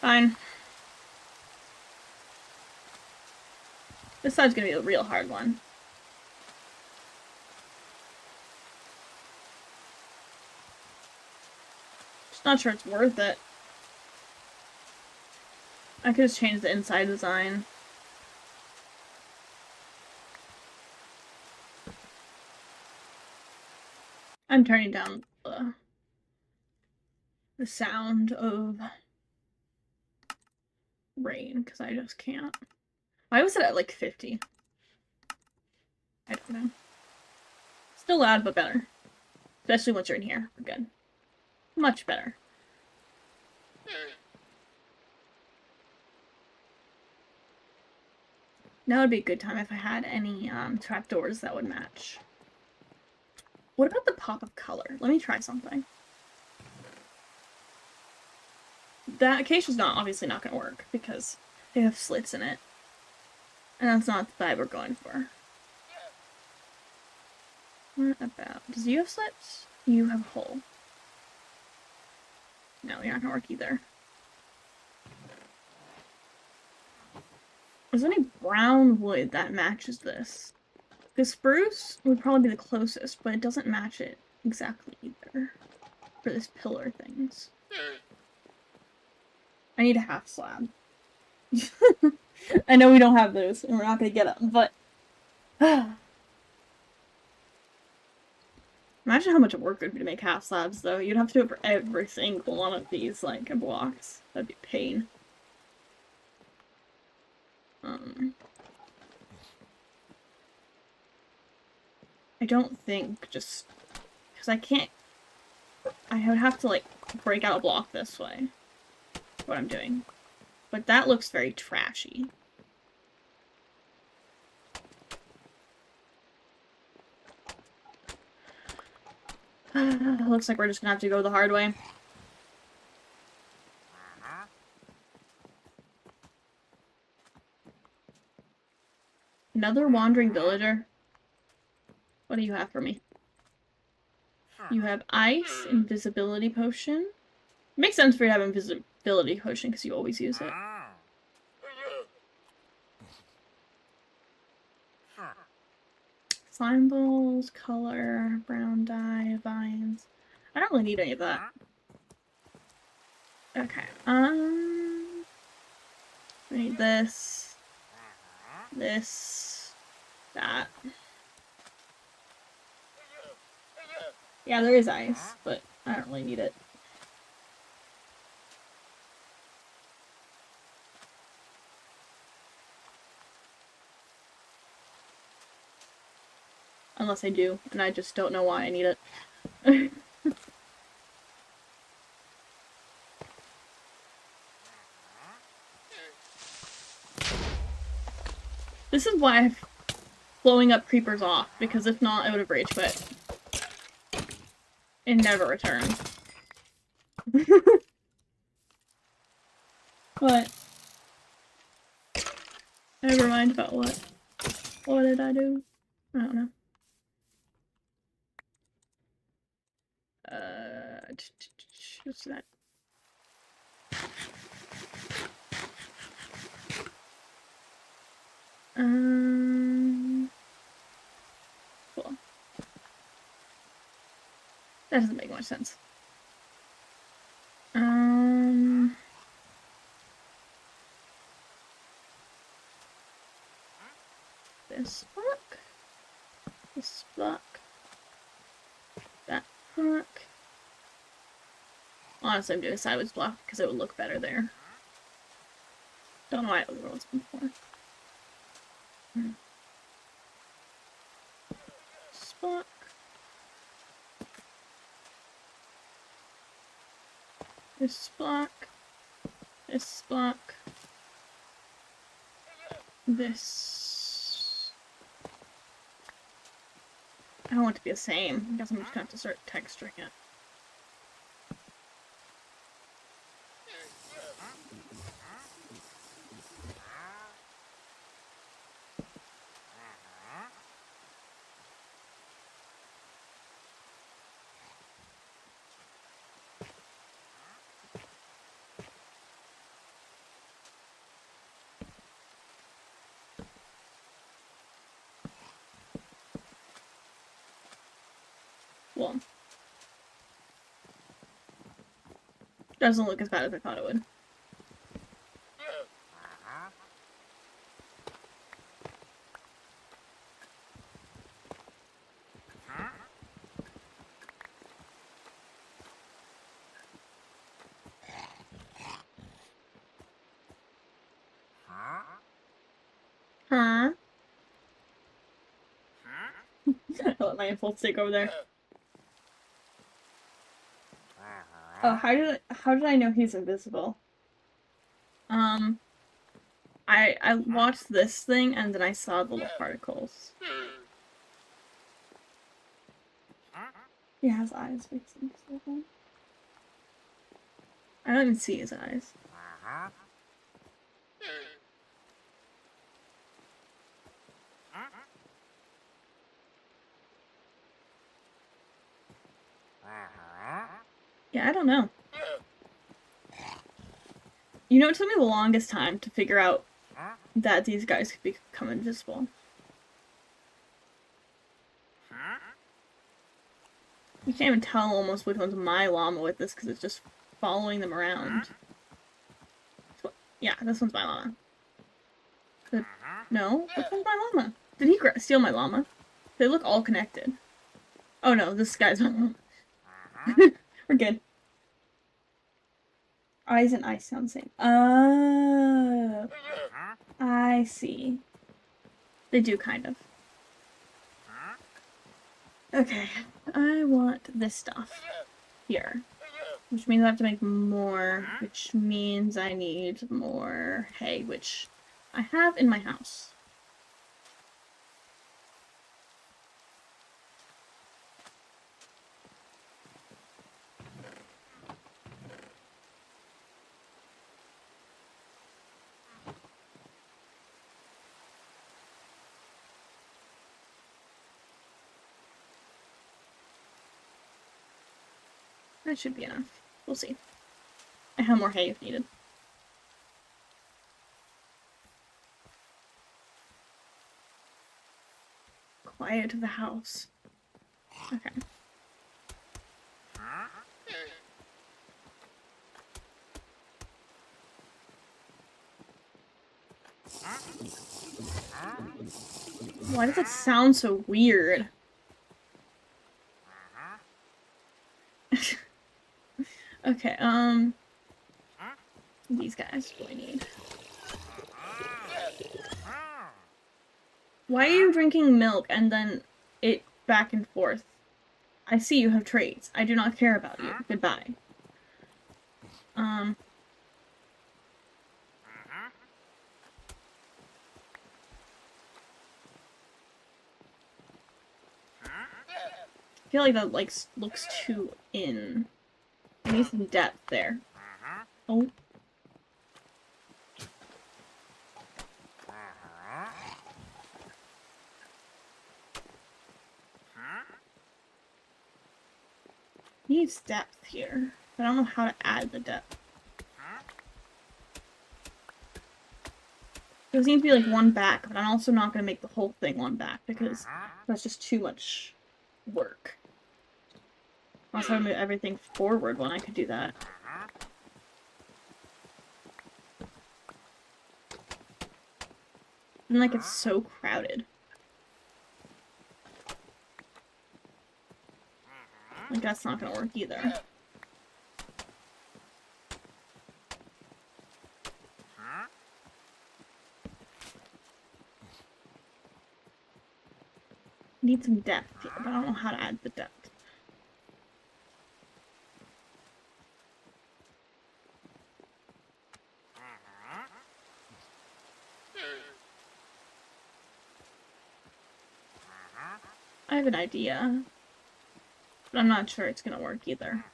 Fine. This side's gonna be a real hard one. Just not sure it's worth it. I could just change the inside design. I'm turning down the sound of rain, because I just can't. I was at like 50. I don't know. Still loud, but better. Especially once you're in here. We're good. Much better. Now would be a good time if I had any trapdoors that would match. What about the pop of color? Let me try something. That acacia's obviously not gonna work because they have slits in it. And that's not the vibe we're going for. What about... Does you have slits? You have a hole. No, you're not gonna work either. Is there any brown wood that matches this? The spruce would probably be the closest, but it doesn't match it exactly either. For this pillar things. I need a half slab. I know we don't have those, and we're not gonna get them, but... Imagine how much work it would be to make half slabs, though. You'd have to do it for every single one of these, like, blocks. That'd be a pain. I don't think just... Because I can't... I would have to, like, break out a block this way. What I'm doing. But that looks very trashy. Looks like we're just gonna have to go the hard way. Another wandering villager? What do you have for me? You have ice, invisibility potion. Makes sense for you to have invisibility potion because you always use it. Slime balls, color, brown dye, vines. I don't really need any of that. Okay, I need this, that. Yeah, there is ice, but I don't really need it. Unless I do, and I just don't know why I need it. This is why I'm blowing up creepers off, because if not, I would have rage quit. And never returned. What? Never mind about what. What did I do? I don't know. What's that? Cool. That doesn't make much sense. This block. This block. That block. Honestly, I'm doing a sideways block because it would look better there. Don't know why it was rolls before. This block. This block. This block. This. I don't want it to be the same. I guess I'm just gonna have to start texturing it. Well, doesn't look as bad as I thought it would. Huh? I let my impulse take over there. Oh, how did I know he's invisible? I watched this thing and then I saw the little particles. He has eyes. I don't even see his eyes. Yeah, I don't know. You know, it took me the longest time to figure out that these guys could become invisible. You can't even tell almost which one's my llama with this because it's just following them around. Yeah, this one's my llama. No? Which one's my llama? Did he steal my llama? They look all connected. Oh no, this guy's my llama. We're good. Eyes and ice sound the same. Oh. I see. They do, kind of. Okay, I want this stuff here. Which means I have to make more, which means I need more hay, which I have in my house. That should be enough. We'll see. I have more hay if needed. Quiet of the house. Okay. Why does it sound so weird? Okay, these guys do I need? Why are you drinking milk and then it back and forth? I see you have traits. I do not care about you. Goodbye. I feel like that, like, looks too in. I need some depth there. Oh. Needs depth here. I don't know how to add the depth. It needs to be like one back, but I'm also not going to make the whole thing one back because that's just too much work. Unless I move everything forward when I could do that. And like it's so crowded. Like that's not gonna work either. Need some depth here, but I don't know how to add the depth. I have an idea, but I'm not sure it's gonna work either.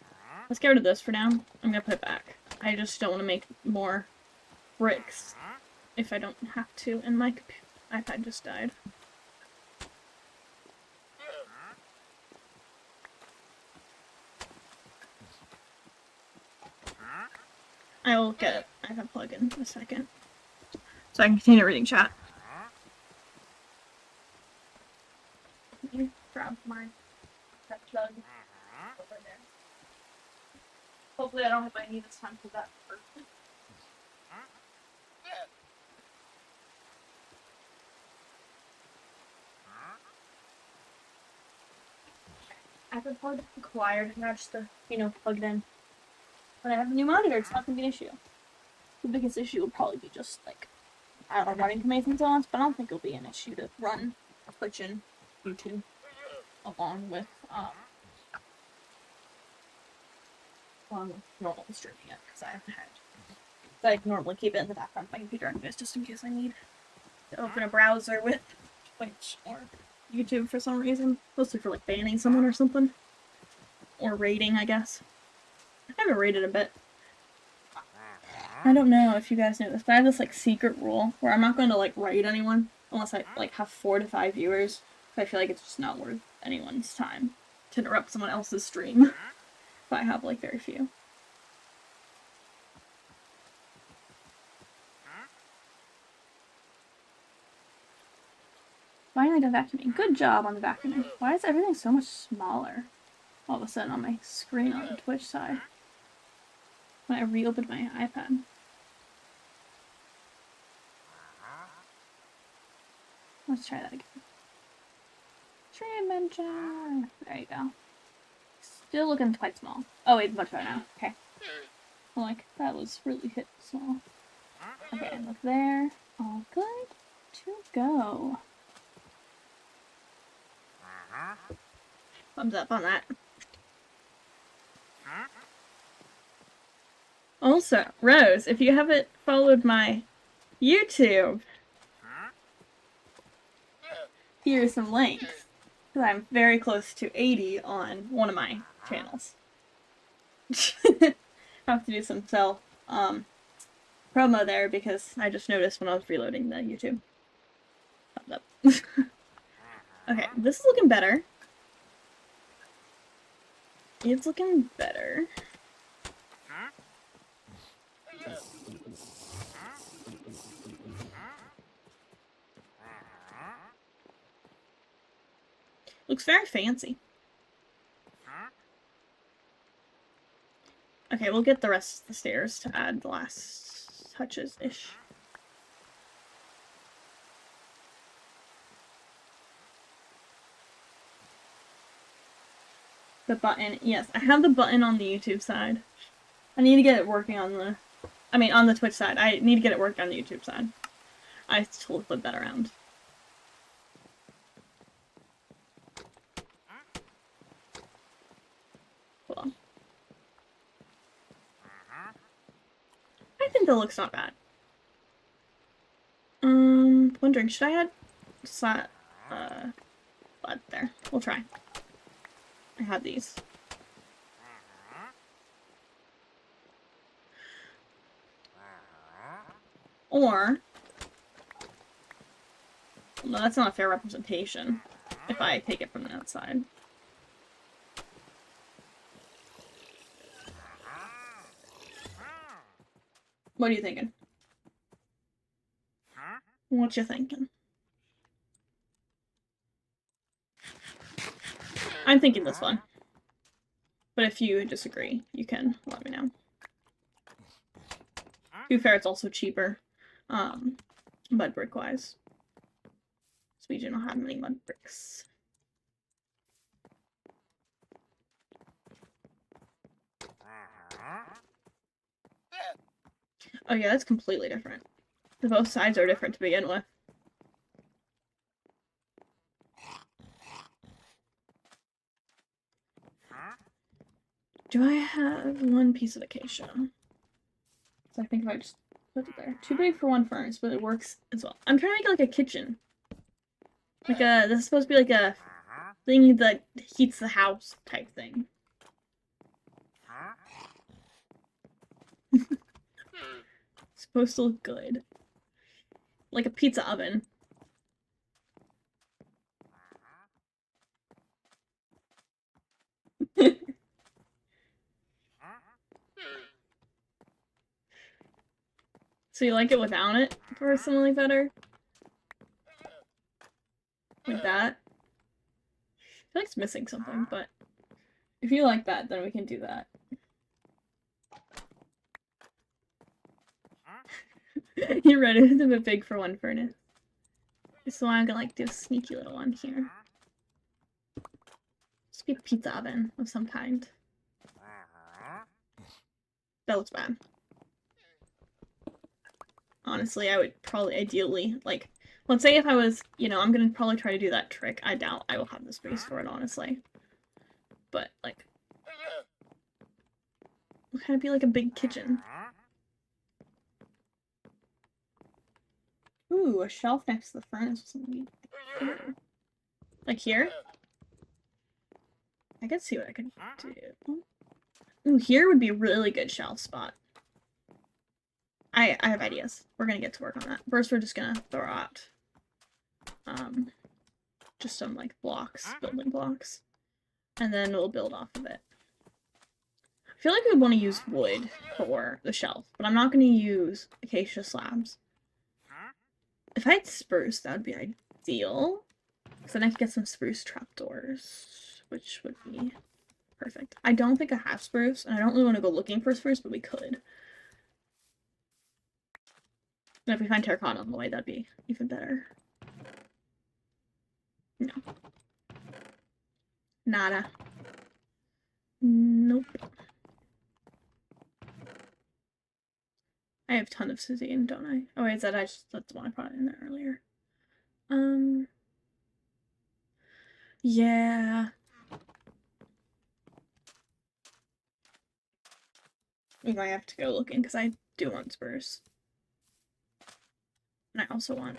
Let's get rid of this for now. I'm gonna put it back. I just don't want to make more bricks if I don't have to, and my iPad just died. I will get an iPad plug-in in a second, so I can continue reading chat. Let me grab my plug over there. Hopefully I don't have my knee this time for that person. iPad plug acquired, now just the, plugged in. When I have a new monitor, it's not going to be an issue. The biggest issue will probably be just, like, I don't know, running commands and on, but I don't think it'll be an issue to run Twitch and YouTube along with normal streaming it, because I haven't had. So I normally keep it in the background of my computer anyways, just in case I need to open a browser with Twitch or YouTube for some reason. Mostly for, like, banning someone or something. Or raiding, I guess. I haven't raided a bit. I don't know if you guys know this, but I have this, like, secret rule where I'm not going to, like, raid anyone unless I, like, have 4 to 5 viewers. I feel like it's just not worth anyone's time to interrupt someone else's stream if I have, like, very few. Finally done vacuuming. Good job on the vacuuming. Why is everything so much smaller all of a sudden on my screen on the Twitch side when I reopened my iPad? Let's try that again. Tree adventure. There you go. Still looking quite small. Oh wait, much better now. Okay. Like, that was really hit small. Okay, look there. All good to go. Thumbs up on that. Also, Rose, if you haven't followed my YouTube, here are some links. Because I'm very close to 80 on one of my channels. I have to do some self promo there because I just noticed when I was reloading the YouTube. Thumbs up. Okay, this is looking better. It's looking better. Looks very fancy. Okay, we'll get the rest of the stairs to add the last touches-ish. The button. Yes, I have the button on the YouTube side. I need to get it working on the... on the Twitch side. I need to get it working on the YouTube side. I totally flip that around. Hold on. I think that looks not bad. Wondering, should I add blood there? We'll try. I have these. Or... no, that's not a fair representation if I take it from the outside. What are you thinking? What you thinking? I'm thinking this one. But if you disagree, you can let me know. To be fair, it's also cheaper. Mud brick wise. So we do not have many mud bricks. Oh yeah, that's completely different. Both sides are different to begin with. Do I have one piece of acacia? So I think if I just put it there. Too big for one furnace, but it works as well. I'm trying to make it like a kitchen. Like this is supposed to be like a thing that heats the house type thing. It's supposed to look good. Like a pizza oven. So you like it without it, personally, better? Like that? I feel like it's missing something, but if you like that, then we can do that. You're ready. It's a bit big for one furnace. So I'm gonna like do a sneaky little one here. Just be a pizza oven of some kind. That looks bad. Honestly, I would probably ideally, like, let's say if I was, you know, I'm gonna probably try to do that trick. I doubt I will have the space for it, honestly. But, like, it'll kind of be like a big kitchen. Ooh, a shelf next to the furnace or something. Like here? I could see what I could do. Ooh, here would be a really good shelf spot. I have ideas. We're gonna get to work on that. First, we're just gonna throw out just some like blocks, building blocks, and then we'll build off of it. I feel like we would want to use wood for the shelf, but I'm not gonna use acacia slabs. If I had spruce, that would be ideal, because then I could get some spruce trapdoors, which would be perfect. I don't think I have spruce, and I don't really want to go looking for spruce, but we could. And if we find terracotta on the way, that'd be even better. No. Nada. Nope. I have a ton of Suzanne, don't I? Oh wait, that's the one I put in there earlier. Yeah. We might have to go looking, because I do want spruce. And I also want...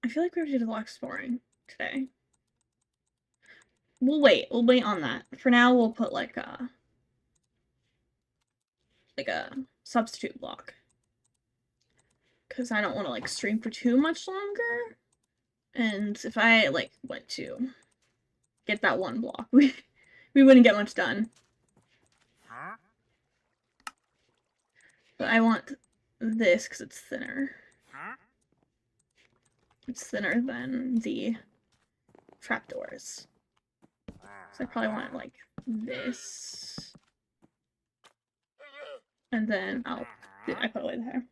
I feel like we have to do a lot of exploring today. We'll wait on that. For now, we'll put like a substitute block. Because I don't want to like stream for too much longer. And if I like went to get that one block, we wouldn't get much done. But I want this because it's thinner. It's thinner than the trapdoors. So I probably want it like this. And then I put away there.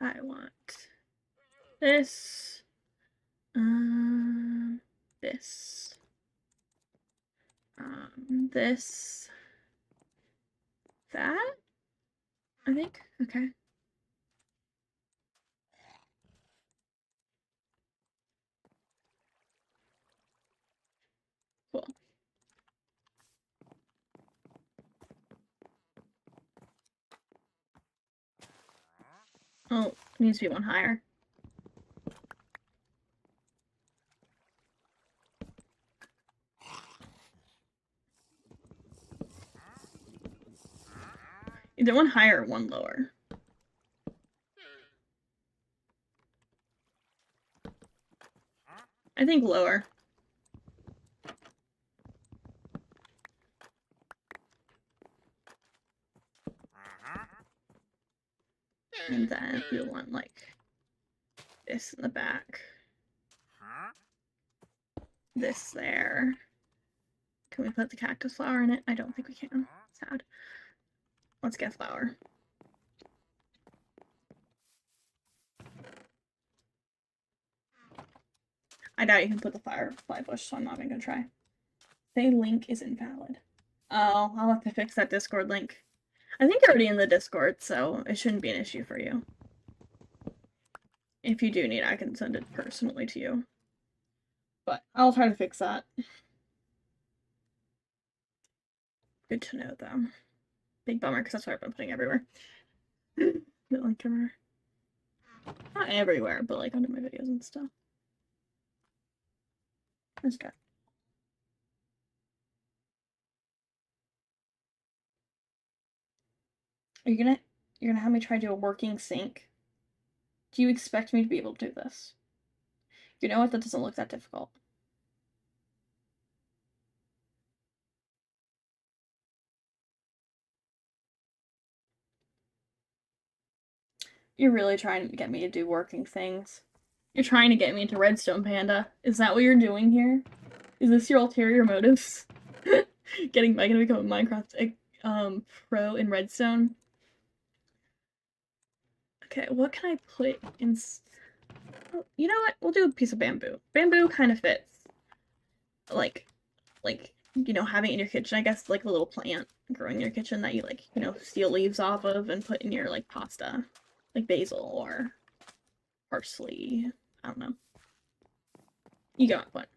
I want this. This. This. That? I think. Okay. Cool. Oh, it needs to be one higher. Either one higher or one lower. I think lower. And then we'll want like this in the back. This there. Can we put the cactus flower in it? I don't think we can. Sad. Let's get flower. I doubt you can put the firefly bush, so I'm not even gonna try. Say link is invalid. Oh, I'll have to fix that Discord link. I think you're already in the Discord, so it shouldn't be an issue for you. If you do need, I can send it personally to you. But I'll try to fix that. Good to know, though. Big bummer, because that's what I've been putting everywhere. The link camera. Not everywhere, but like under my videos and stuff. That's good. You're gonna have me try to do a working sink? Do you expect me to be able to do this? You know what? That doesn't look that difficult. You're really trying to get me to do working things. You're trying to get me into Redstone, Panda. Is that what you're doing here? Is this your ulterior motives? Getting Megan to become a Minecraft pro in Redstone? Okay, what can I put in? Oh, you know what? We'll do a piece of bamboo. Bamboo kind of fits. Like, you know, having it in your kitchen, I guess, like a little plant growing in your kitchen that you, like, you know, steal leaves off of and put in your, like, pasta. Like basil or parsley. I don't know. You get my point.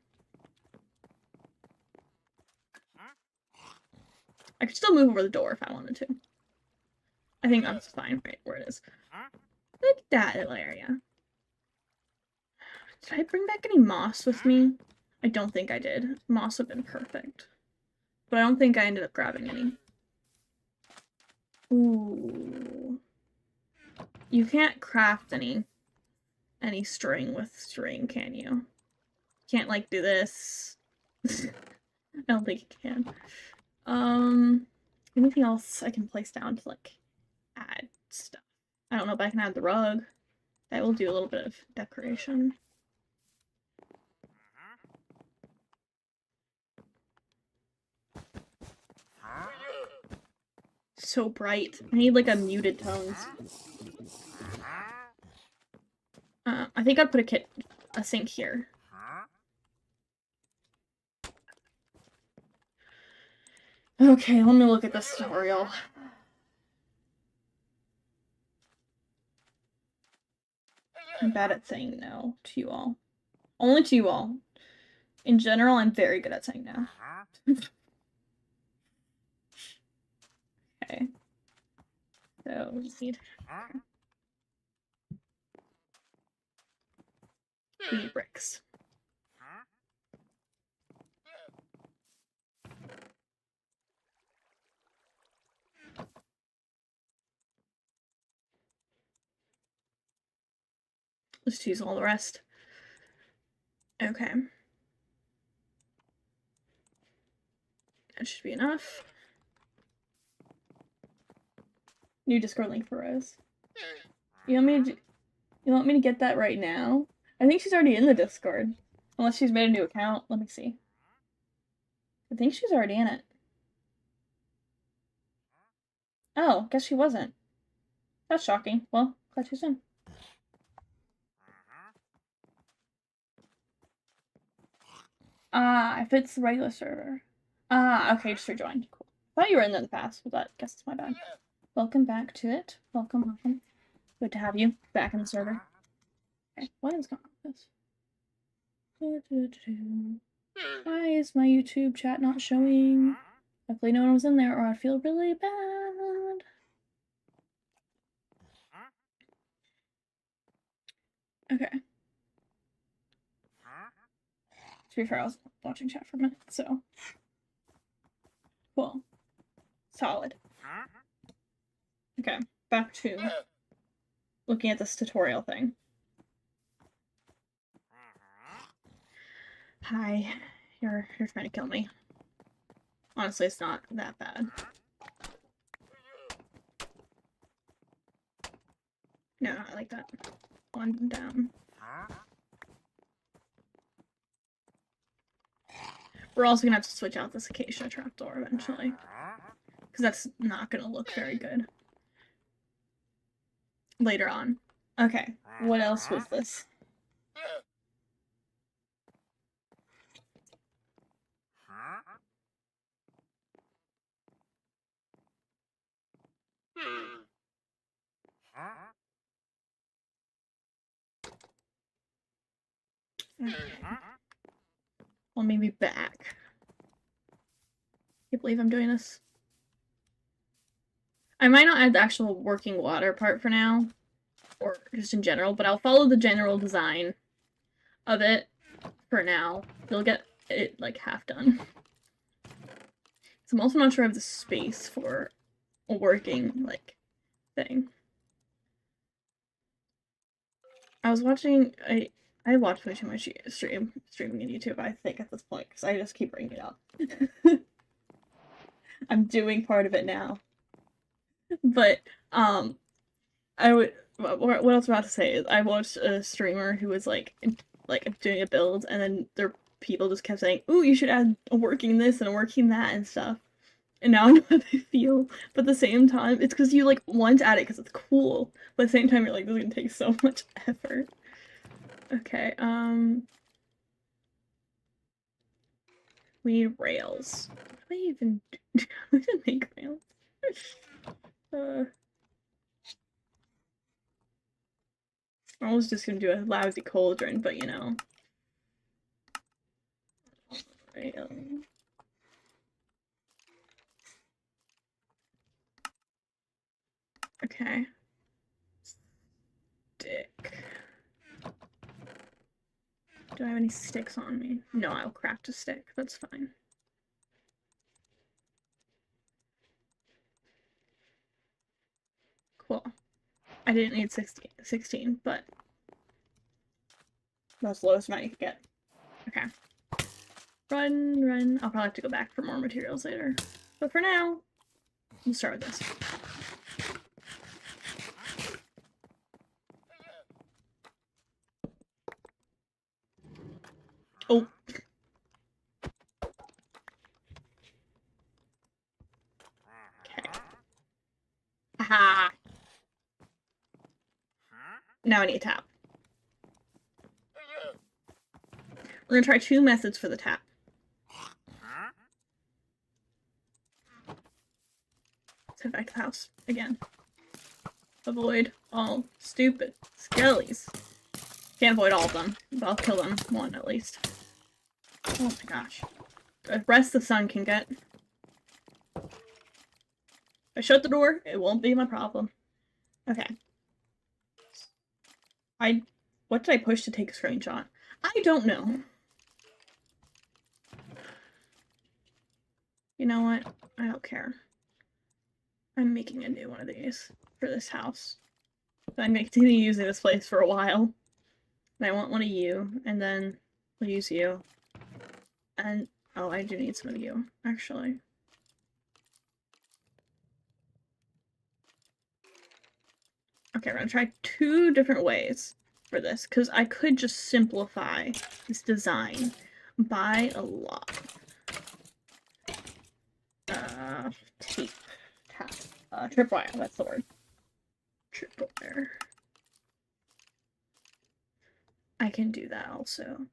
I could still move over the door if I wanted to. I think that's fine right where it is. Look at that little area. Did I bring back any moss with me? I don't think I did. Moss would have been perfect. But I don't think I ended up grabbing any. Ooh. You can't craft any string with string, can you? Can't, like, do this. I don't think you can. Anything else I can place down to, like, add stuff? I don't know if I can add the rug. That will do a little bit of decoration. So bright. I need, like, a muted tones. I think I'd put a sink here. Okay, let me look at this tutorial. I'm bad at saying no to you all. Only to you all. In general, I'm very good at saying no. Okay. So, we just need... We need bricks. Let's use all the rest. Okay. That should be enough. New Discord link for Rose. You want me to get that right now? I think she's already in the Discord. Unless she's made a new account. Let me see. I think she's already in it. Oh, guess she wasn't. That's shocking. Well, glad she's in. Ah, if it's the regular server. Ah, okay, just rejoined. Cool. Thought you were in the past, but I guess it's my bad. Welcome back to it. Welcome. Good to have you back in the server. Okay, what is going on with this? Why is my YouTube chat not showing? Hopefully no one was in there or I'd feel really bad. Okay. To be fair, I was watching chat for a minute, so. Cool. Solid. Okay, back to looking at this tutorial thing. Hi, you're trying to kill me. Honestly, it's not that bad. No, not like that. One down. We're also gonna have to switch out this acacia trapdoor eventually. Because that's not gonna look very good. Later on. Okay, what else was this? Okay. Let me be back. Can't believe I'm doing this. I might not add the actual working water part for now, or just in general, but I'll follow the general design of it for now. You'll get it like half done. So I'm also not sure I have the space for a working like thing. I was watching I watch way too much streaming in YouTube, I think, at this point, because I just keep bringing it up. I'm doing part of it now. But, I would, what else I'm about to say is I watched a streamer who was, like doing a build, and then their people just kept saying, ooh, you should add a working this and a working that and stuff. And now I know how they feel, but at the same time, it's because you, like, want to add it because it's cool, but at the same time, you're like, this is gonna take so much effort. Okay, we need rails. What do I even do? How do I make rails? I was just gonna do a lousy cauldron, but you know. Rail. Okay. Stick. Do I have any sticks on me? No, I'll craft a stick. That's fine. Cool. I didn't need 16, but that's the lowest amount you could get. Okay. Run. I'll probably have to go back for more materials later. But for now, we'll start with this. Oh. Okay. Aha! Now I need a tap. We're gonna try 2 methods for the tap. Let's head back to the house again. Avoid all stupid skellies. Can't avoid all of them, but I'll kill them one at least. Oh my gosh. The rest the sun can get. If I shut the door, it won't be my problem. Okay. What did I push to take a screenshot? I don't know. You know what? I don't care. I'm making a new one of these for this house. I'm going to continue using this place for a while. And I want one of you, and then we'll use you. And, oh, I do need some of you, actually. Okay, we're gonna try 2 different ways for this, because I could just simplify this design by a lot. Tape. Tripwire, that's the word. Tripwire. I can do that also.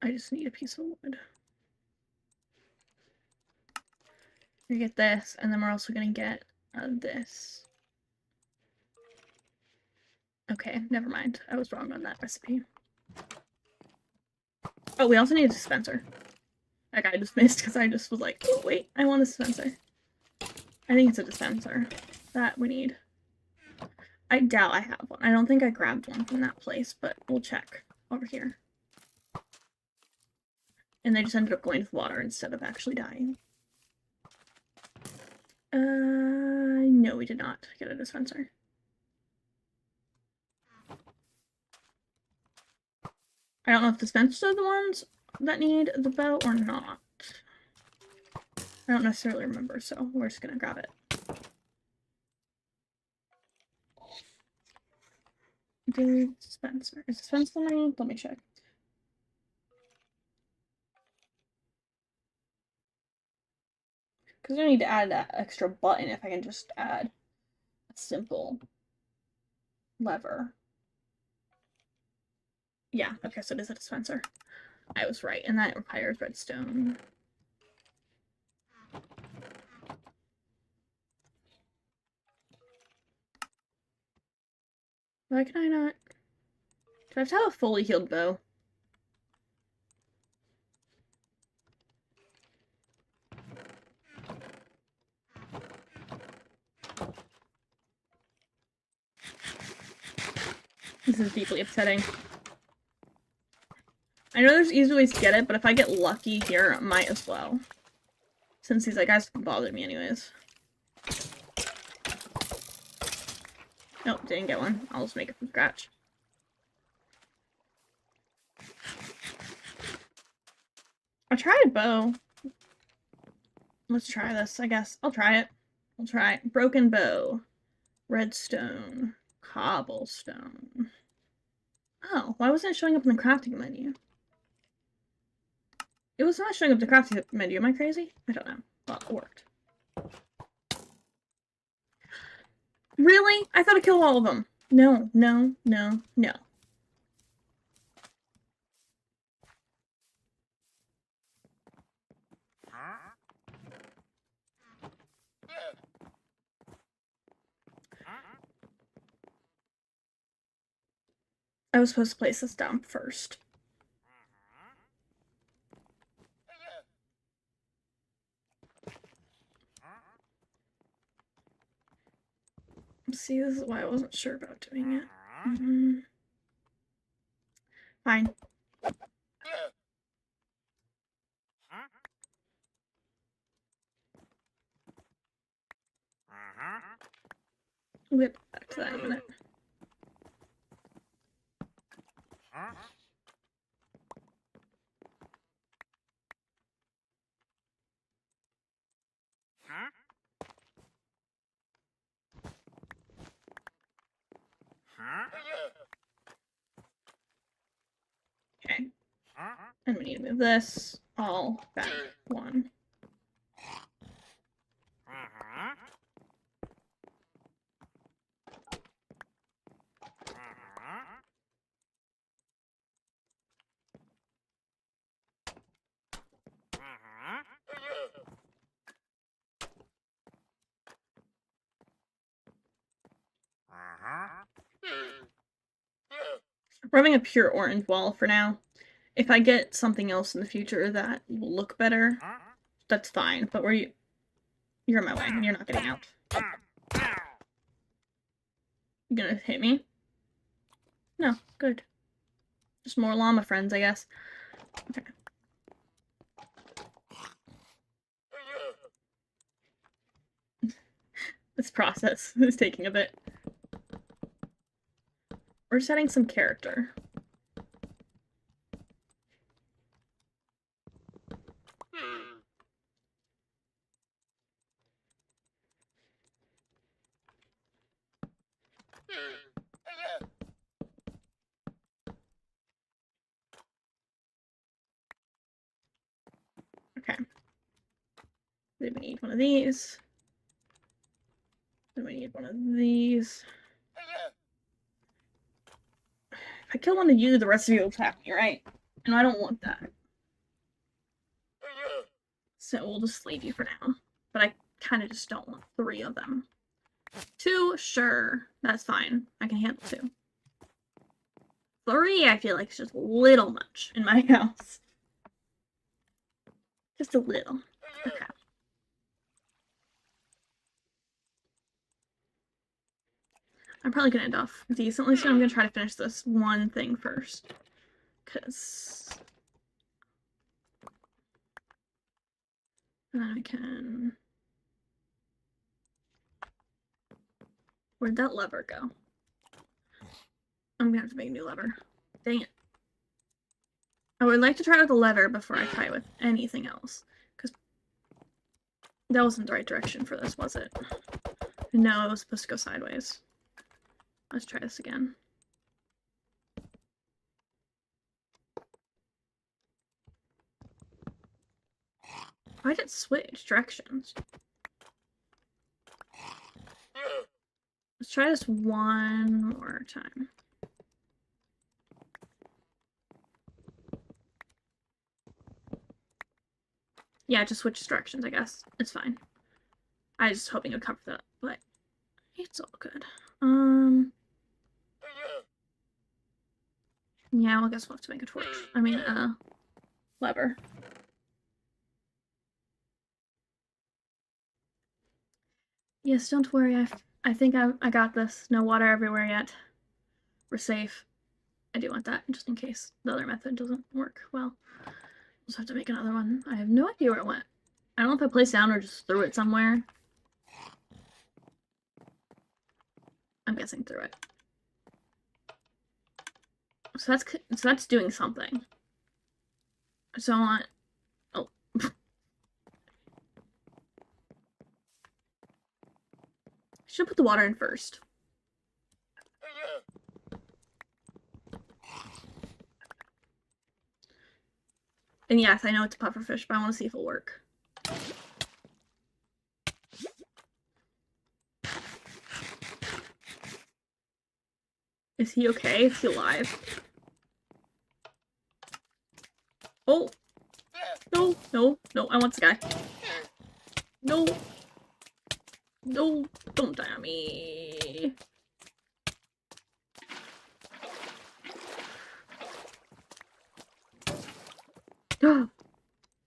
I just need a piece of wood. We get this, and then we're also gonna get this. Okay, never mind. I was wrong on that recipe. Oh, we also need a dispenser. Like, I just missed because I just was like, oh, wait, I want a dispenser. I think it's a dispenser that we need. I doubt I have one. I don't think I grabbed one from that place, but we'll check over here. And they just ended up going with water instead of actually dying. No, we did not get a dispenser. I don't know if dispensers are the ones that need the bow or not. I don't necessarily remember, so we're just gonna grab it. Dispenser. Is dispenser mine? Let me check. Because I need to add that extra button if I can just add a simple lever. Yeah, okay, so it is a dispenser. I was right, and that requires redstone. Why can I not? Do I have to have a fully healed bow? This is deeply upsetting. I know there's easy ways to get it, but if I get lucky here, I might as well. Since these guys can bother me anyways. Nope, didn't get one. I'll just make it from scratch. I tried a bow. Let's try this, I guess. I'll try it. I'll try it. Broken bow. Redstone. Cobblestone. Oh, why wasn't it showing up in the crafting menu? It was not showing up the crafting menu. Am I crazy? I don't know. Well, it worked. Really? I thought I killed all of them. No, no, no, no. I was supposed to place this down first. See, this is why I wasn't sure about doing it. Fine. We'll get back to that in a minute. Okay. And we need to move this all back one. We're having a pure orange wall for now. If I get something else in the future that will look better, that's fine. But you're in my way, and you're not getting out. You gonna hit me? No, good. Just more llama friends, I guess. Okay. This process is taking a bit. We're setting some character. Then we need one of these. Then we need one of these. If I kill one of you, the rest of you will attack me, right? And I don't want that. So we'll just leave you for now. But I kind of just don't want 3 of them. 2, sure. That's fine. I can handle 2. 3, I feel like it's just a little much in my house. Just a little. Okay. I'm probably gonna end off decently, so I'm gonna try to finish this one thing first. Because... then I can... Where'd that lever go? I'm gonna have to make a new lever. Dang it. I would like to try with the lever before I try with anything else. Because that wasn't the right direction for this, was it? No, it was supposed to go sideways. Let's try this again. Why did it switch directions? Let's try this one more time. Yeah, just switch directions, I guess. It's fine. I was just hoping it would cover that, but it's all good. Yeah, well, I guess we'll have to make a torch. I mean, lever. Yes, don't worry. I think I got this. No water everywhere yet. We're safe. I do want that, just in case the other method doesn't work well. We'll just have to make another one. I have no idea where it went. I don't know if I placed it down or just threw it somewhere. I'm guessing through it. So that's doing something. So I want... oh. Should put the water in first. And yes, I know it's a pufferfish, but I want to see if it'll work. Is he okay? Is he alive? Oh! No, no, no, I want this guy. No! No, don't die on me.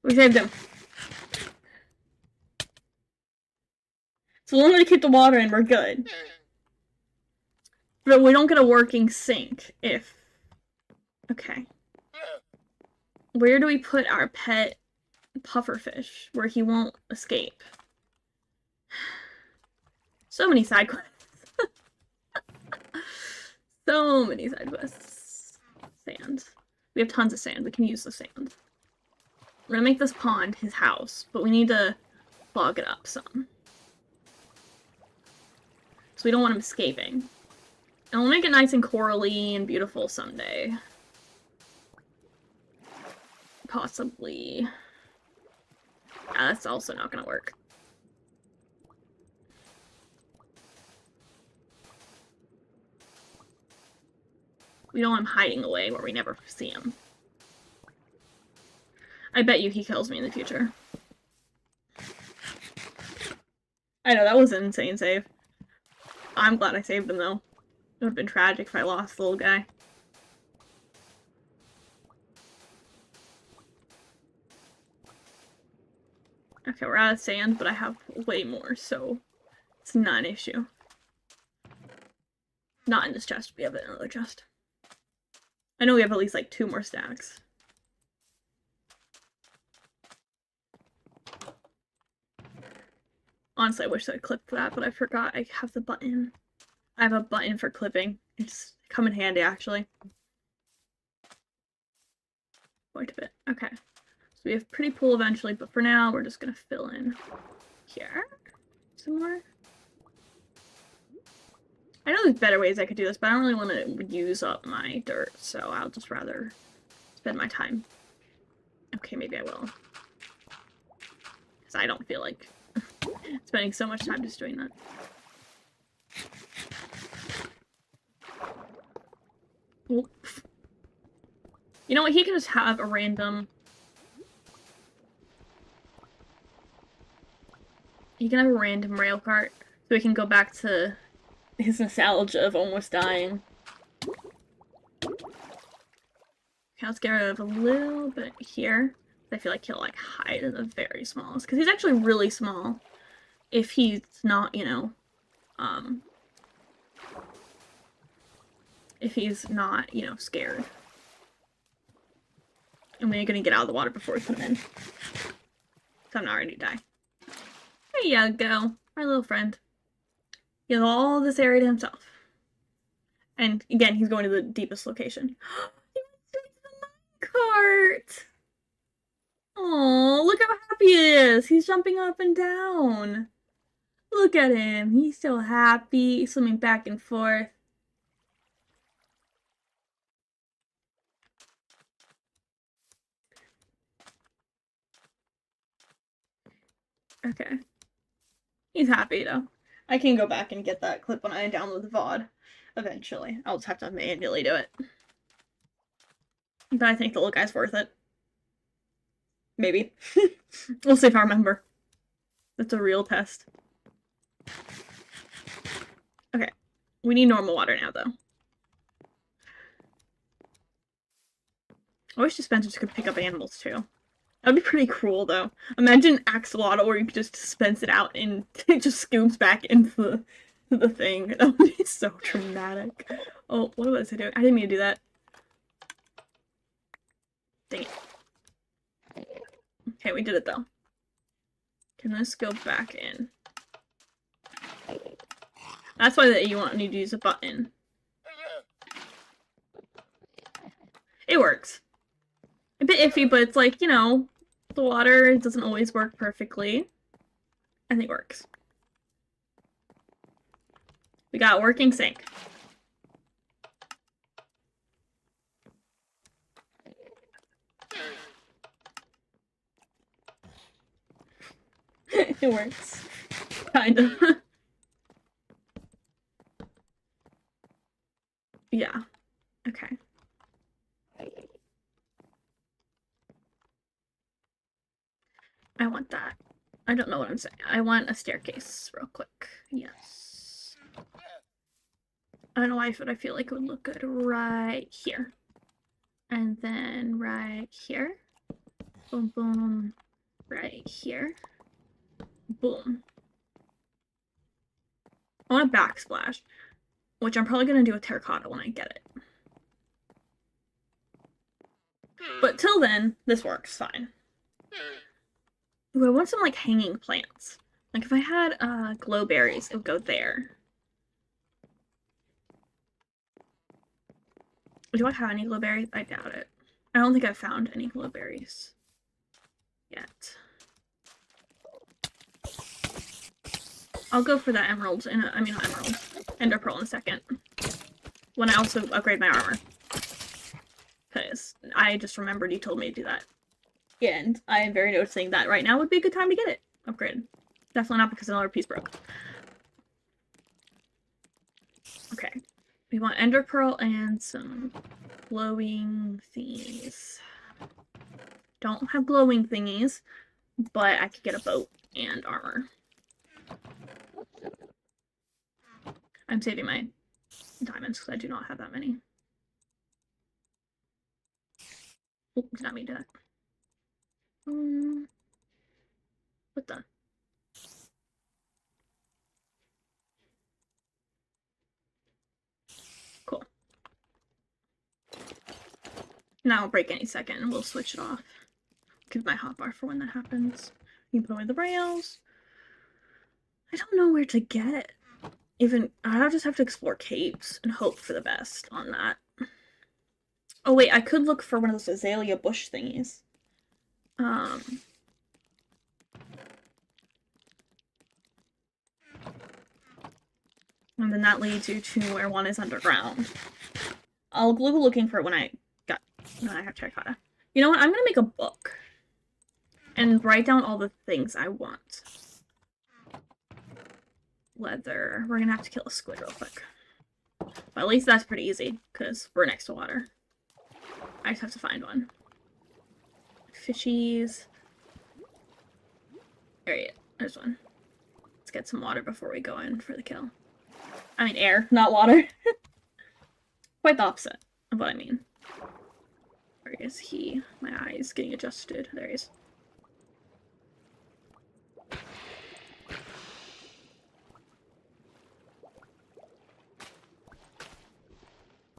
We saved him. So we'll only keep the water in, we're good. But we don't get a working sink if... okay. Where do we put our pet pufferfish where he won't escape? So many side quests. So many side quests. Sand. We have tons of sand. We can use the sand. We're gonna make this pond his house, but we need to clog it up some. So we don't want him escaping. And we'll make it nice and corally and beautiful someday. Possibly. That's also not gonna work. We don't want him hiding away where we never see him. I bet you he kills me in the future. I know, that was an insane save. I'm glad I saved him, though. It would have been tragic if I lost the little guy. Okay, we're out of sand, but I have way more, so it's not an issue. Not in this chest, we have it in another chest. I know we have at least, like, 2 more stacks. Honestly, I wish I clipped that, but I forgot I have the button. I have a button for clipping. It's come in handy, actually. Quite a bit. Okay. So we have pretty pool eventually, but for now, we're just gonna fill in here somewhere. I know there's better ways I could do this, but I don't really want to use up my dirt, so I'll just rather spend my time. Okay, maybe I will. Because I don't feel like spending so much time just doing that. Oof. You know what? He can just have a random... He can have a random rail cart, so he can go back to his nostalgia of almost dying. Okay, let's get rid of a little bit here. I feel like he'll, like, hide in the very smallest. Because he's actually really small. If he's not, you know, if he's not, you know, scared. And then you're gonna get out of the water before we put him in. So I'm not ready to die. There you go, my little friend. He has all this area to himself. And again, he's going to the deepest location. He went straight to the minecart! Oh, look how happy he is! He's jumping up and down. Look at him. He's so happy, swimming back and forth. Okay. He's happy, though. I can go back and get that clip when I download the VOD. Eventually. I'll just have to manually do it. But I think the little guy's worth it. Maybe. We'll see if I remember. That's a real test. Okay. We need normal water now, though. I wish dispensers could pick up animals, too. That'd be pretty cruel, though. Imagine axolotl where you could just dispense it out and it just scoops back into the thing. That would be so dramatic. Oh, what was I doing? I didn't mean to do that. Dang it. Okay, we did it, though. Can this go back in? That's why you want need to use a button. It works. A bit iffy, but it's like, you know, the water doesn't always work perfectly. I think it works. We got a working sink. It works. Kind of. Yeah. Okay. I want that. I don't know what I'm saying. I want a staircase real quick. Yes. I don't know why, but I feel like it would look good right here. And then right here. Boom, boom. Right here. Boom. I want a backsplash, which I'm probably going to do with terracotta when I get it. But till then, this works fine. Ooh, I want some, like, hanging plants. Like, if I had, glow berries, it would go there. Do I have any glow berries? I doubt it. I don't think I've found any glow berries yet. I'll go for that emerald in a, I mean, not emerald. Ender pearl in a second. When I also upgrade my armor. Because I just remembered you told me to do that. And I am very noticing that right now would be a good time to get it upgraded. Definitely not because another piece broke. Okay. We want ender pearl and some glowing thingies. Don't have glowing thingies, but I could get a boat and armor. I'm saving my diamonds because I do not have that many. Oh, did not mean to do that. What the? Cool. Now I'll break any second and we'll switch it off. Give my hotbar for when that happens. You can put away the rails. I don't know where to get it. Even, I'll just have to explore caves and hope for the best on that. Oh wait, I could look for one of those azalea bush thingies. And then that leads you to where one is underground. I'll go looking for it when I have terracotta. You know what? I'm gonna make a book. And write down all the things I want. Leather. We're gonna have to kill a squid real quick. But at least that's pretty easy, because we're next to water. I just have to find one. Fishies. There you go. There's one. Let's get some water before we go in for the kill. I mean air, not water. Quite the opposite of what I mean. Where is he? My eye is getting adjusted. There he is.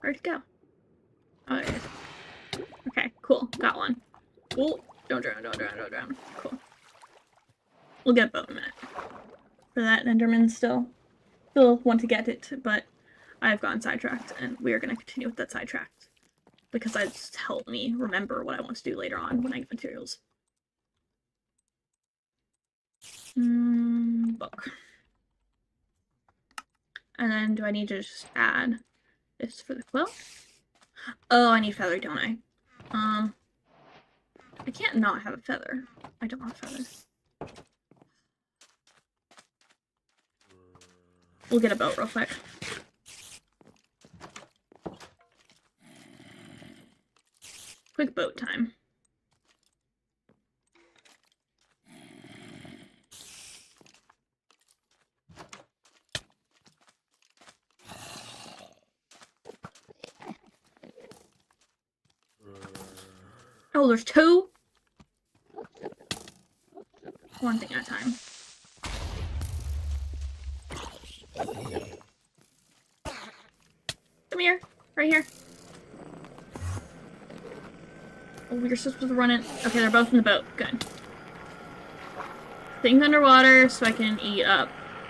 Where'd he go? Oh, there he is. Okay, cool. Got one. Oh, don't drown, don't drown, don't drown. Cool. We'll get a boat in a minute. For that Enderman still want to get it, but I've gotten sidetracked, and we are going to continue with that sidetracked. Because that just helped me remember what I want to do later on when I get materials. Book. And then do I need to just add this for the quilt? Oh, I need feather, don't I? I can't not have a feather. I don't have a feather. We'll get a boat real quick. Quick boat time. Oh, there's two? One thing at a time. Come here. Right here. Oh, you're supposed to run it. Okay, they're both in the boat. Good. Things underwater so I can eat up.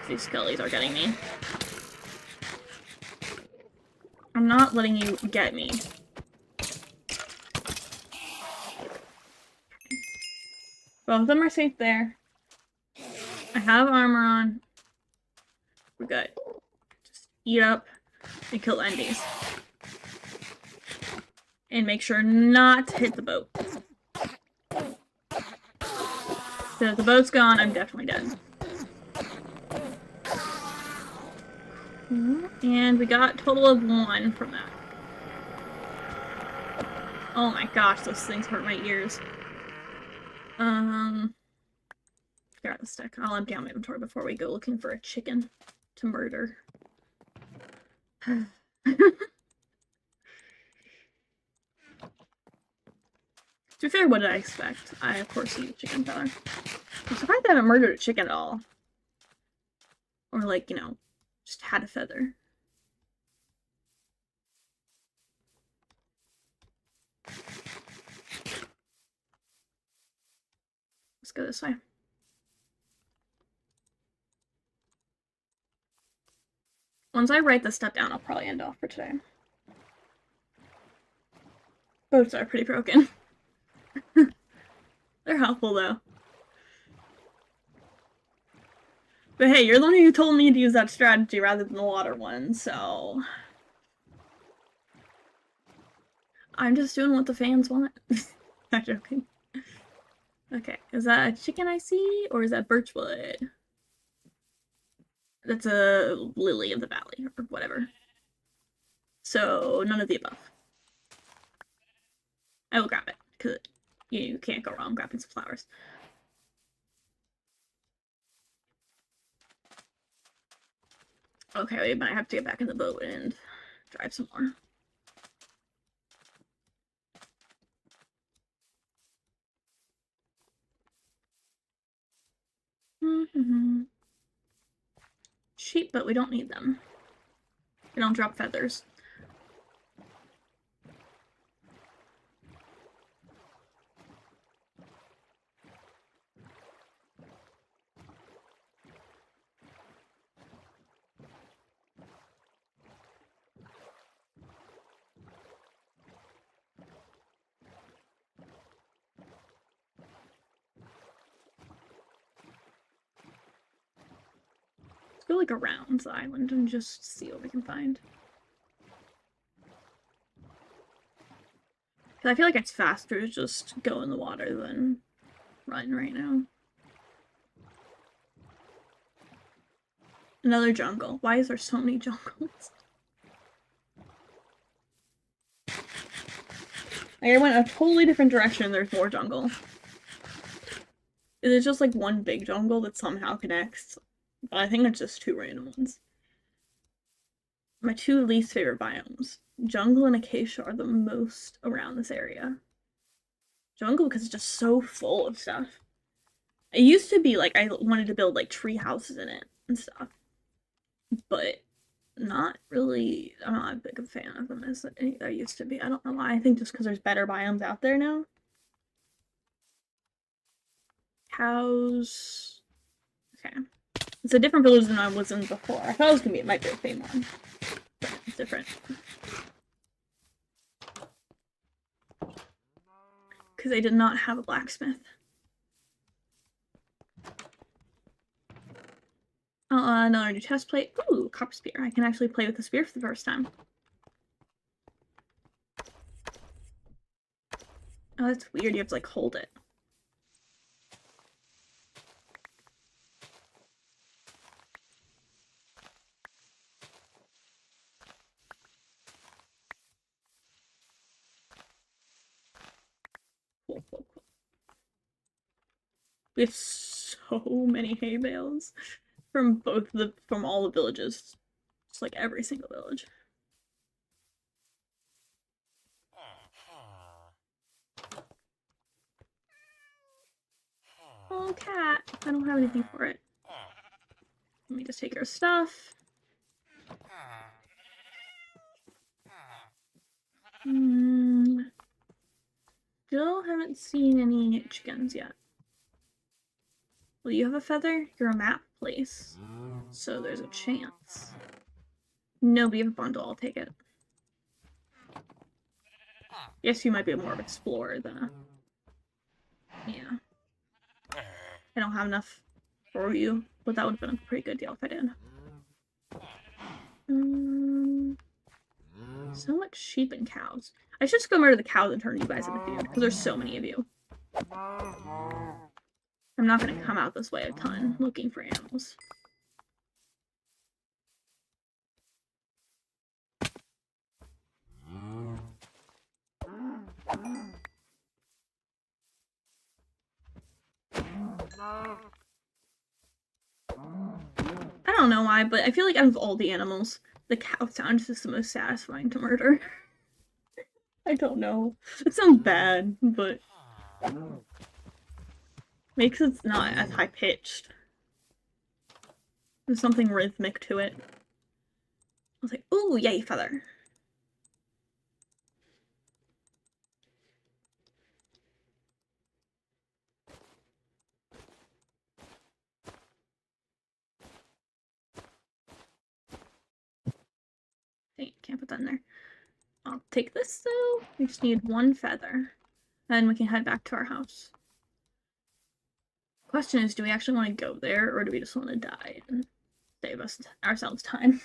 These skellies are getting me. I'm not letting you get me. Both of them are safe there. I have armor on. We're good. Just eat up and kill endies. And make sure not to hit the boat. So if the boat's gone, I'm definitely dead. And we got a total of 1 from that. Oh my gosh, those things hurt my ears. Grab the stick. I'll empty out my inventory before we go looking for a chicken to murder. To be fair, what did I expect? I, of course, eat a chicken feather. I'm surprised I haven't murdered a chicken at all. Or, like, you know, just had a feather. Let's go this way. Once I write this stuff down, I'll probably end off for today. Boats are pretty broken. They're helpful, though. But hey, you're the one who told me to use that strategy rather than the water one, so... I'm just doing what the fans want. Not joking. Okay, is that a chicken I see, or is that birchwood? That's a lily of the valley, or whatever. So, none of the above. I will grab it, because you can't go wrong grabbing some flowers. Okay, we might have to get back in the boat and drive some more. Sheep, but we don't need them. They don't drop feathers. Let's go, like, around the island and just see what we can find. Because I feel like it's faster to just go in the water than run right now. Another jungle. Why is there so many jungles? I went a totally different direction. There's more jungle. Is it just like one big jungle that somehow connects? But I think it's just two random ones. My two least favorite biomes. Jungle and acacia are the most around this area. Jungle because it's just so full of stuff. It used to be like I wanted to build like tree houses in it and stuff. But not really. I'm not a big fan of them as I used to be. I don't know why. I think just because there's better biomes out there now. Cows. Okay. It's a different village than I was in before. I thought it was gonna be it might be the same one. But it's different. Because I did not have a blacksmith. Another new chest plate. Ooh, copper spear. I can actually play with the spear for the first time. Oh, that's weird. You have to like hold it. Cool, cool, cool. We have so many hay bales from all the villages. Just like every single village. Oh, cat. I don't have anything for it. Let me just take your stuff. Still haven't seen any chickens yet. Well, you have a feather? You're a map place. So there's a chance. No, we have a bundle. I'll take it. Yes, you might be more of an explorer than a... Yeah. I don't have enough for you, but that would have been a pretty good deal if I did. So much sheep and cows. I should just go murder the cows and turn you guys into food, because there's so many of you. I'm not going to come out this way a ton looking for animals. I don't know why, but I feel like out of all the animals, the cow sounds just the most satisfying to murder. I don't know. It sounds bad, but makes it not as high pitched. There's something rhythmic to it. I was like, ooh, yay, feather. Dang, can't put that in there. I'll take this though. We just need one feather. Then we can head back to our house. Question is, do we actually want to go there, or do we just want to die and save ourselves time?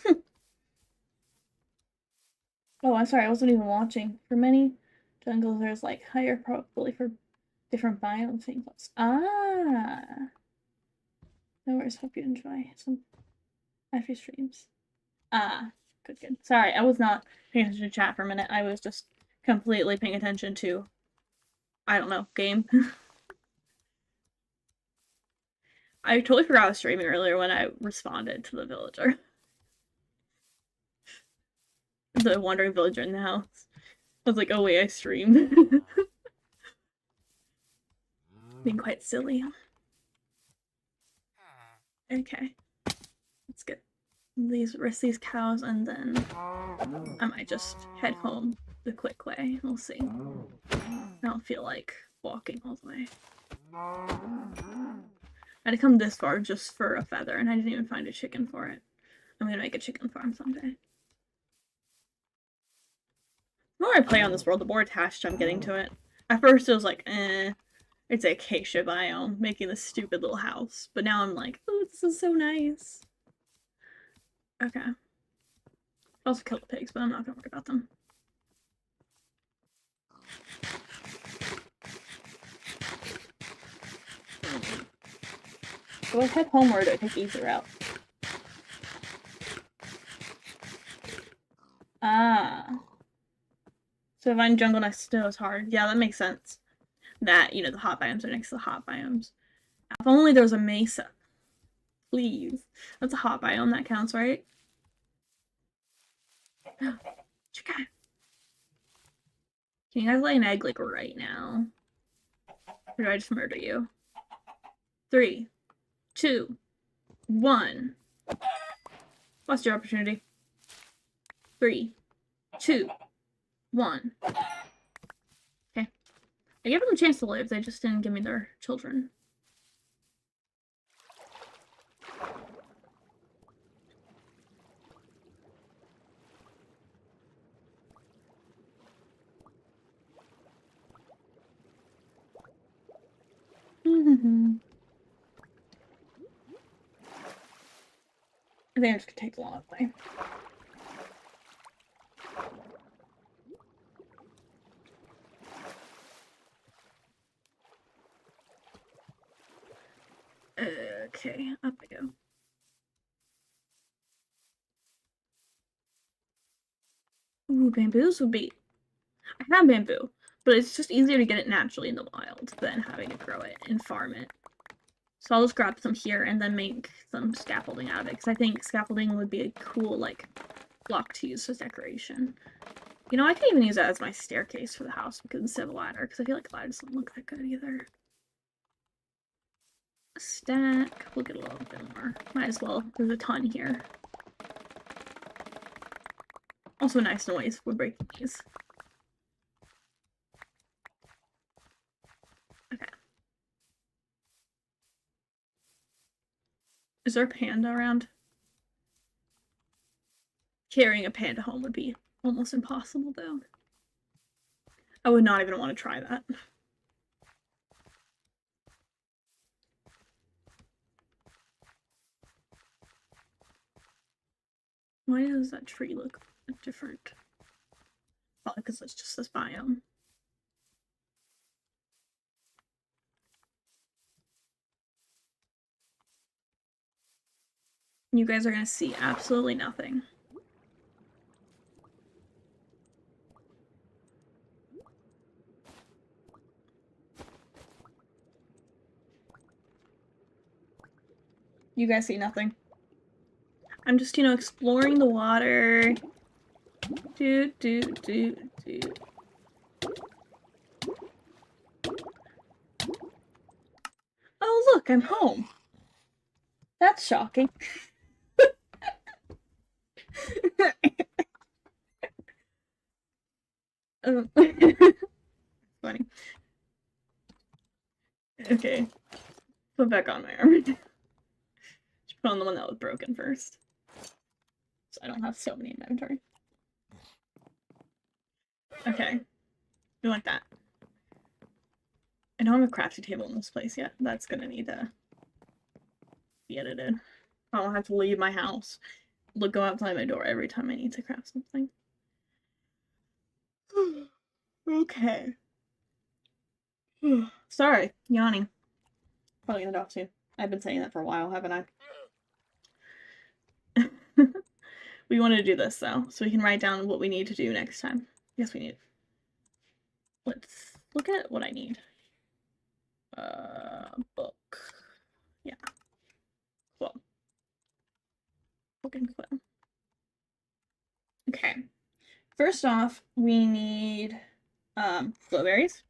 Oh, I'm sorry, I wasn't even watching. For many jungles, there's like higher probability for different biomes being close. Ah! No worries, hope you enjoy some happy streams. Ah, good, good. Sorry, I was not paying attention to chat for a minute. I was just completely paying attention to, I don't know, game. I totally forgot I was streaming earlier when I responded to the villager. The wandering villager in the house. I was like, oh wait, I streamed. Being quite silly. Okay. Let's get rest these cows and then I might just head home the quick way. We'll see. I don't feel like walking all the way. I had to come this far just for a feather and I didn't even find a chicken for it. I'm gonna make a chicken farm someday. The more I play on this world, the more attached I'm getting to it. At first it was like, it's a acacia biome, making this stupid little house. But now I'm like, oh, this is so nice. Okay. I'll also kill the pigs, but I'm not gonna worry about them. So I head homeward, I take the easier route. Ah. So if I'm jungle next to is hard. Yeah, that makes sense. That, you know, the hot biomes are next to the hot biomes. If only there was a mesa. Please. That's a hot biome, that counts, right? Chicken. Can you guys lay an egg, like, right now? Or do I just murder you? 3, 2, 1. What's your opportunity? 3, 2, 1. Okay. I gave them a chance to live, they just didn't give me their children. I think I'm just gonna take a long way. Okay, up I go. Ooh, bamboos would be... I have bamboo, but it's just easier to get it naturally in the wild than having to grow it and farm it. So I'll just grab some here and then make some scaffolding out of it, because I think scaffolding would be a cool, like, block to use as decoration. You know, I could even use that as my staircase for the house instead of a ladder, because I feel like a ladder doesn't look that good either. A stack. We'll get a little bit more. Might as well. There's a ton here. Also nice noise. We're breaking these. Okay. Is there a panda around? Carrying a panda home would be almost impossible, though. I would not even want to try that. Why does that tree look different? Probably because it's just this biome. You guys are going to see absolutely nothing. You guys see nothing. I'm just, you know, exploring the water. Do. Oh, look, I'm home. That's shocking. Funny. Okay. Put back on my armor. Should put on the one that was broken first. So I don't have so many in my inventory. Okay. We want that. I don't have a crafting table in this place yet. That's gonna need to be edited. I don't have to leave my house. Go outside my door every time I need to craft something. Okay. Sorry, yawning. Probably gonna dock soon. I've been saying that for a while, haven't I? We wanted to do this though, so we can write down what we need to do next time. Yes, we need. Let's look at what I need. Book. Yeah. Quill. Book and quill. Okay. First off, we need blueberries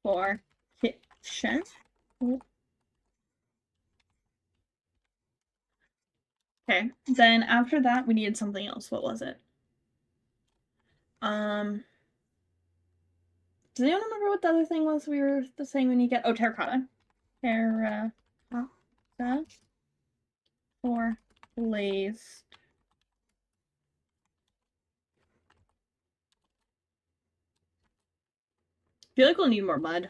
for kitchen. Okay, then after that, we needed something else. What was it? Does anyone remember what the other thing was we were saying we need to get? Oh, terracotta. Terracotta for glazed. I feel like we'll need more mud.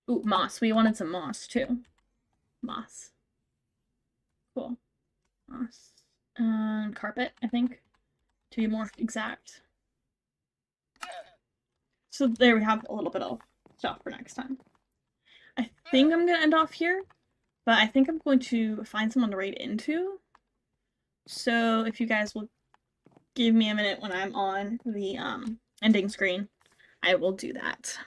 Ooh, moss. We wanted some moss, too. Moss. Cool. Moss. Carpet, I think, to be more exact. So there we have a little bit of stuff for next time. I think I'm gonna end off here, but I think I'm going to find someone to raid into. So if you guys will give me a minute when I'm on the ending screen, I will do that.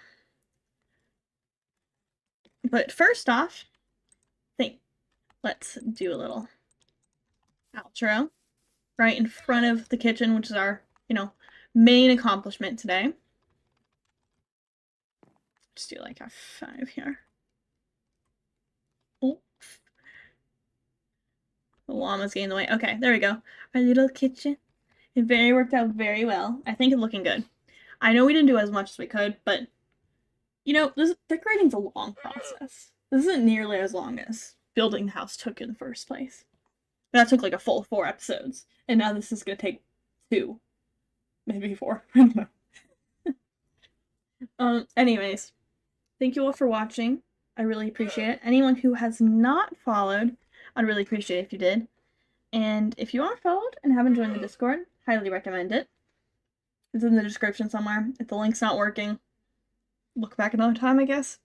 But first off, let's do a little outro right in front of the kitchen, which is our, main accomplishment today. Just do like a 5 here. Oh. The llama's getting in the way. Okay, there we go. Our little kitchen. It worked out very well. I think it's looking good. I know we didn't do as much as we could, but this decorating's a long process. This isn't nearly as long as building the house took in the first place. That took like a full 4 episodes, and now this is gonna take 2, maybe 4. I don't know. Anyways, thank you all for watching. I really appreciate it. Anyone who has not followed, I'd really appreciate it if you did. And if you are followed and haven't joined the Discord, highly recommend it. It's in the description somewhere. If the link's not working, look back another time, I guess.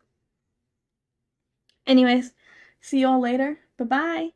Anyways, see you all later. Bye-bye.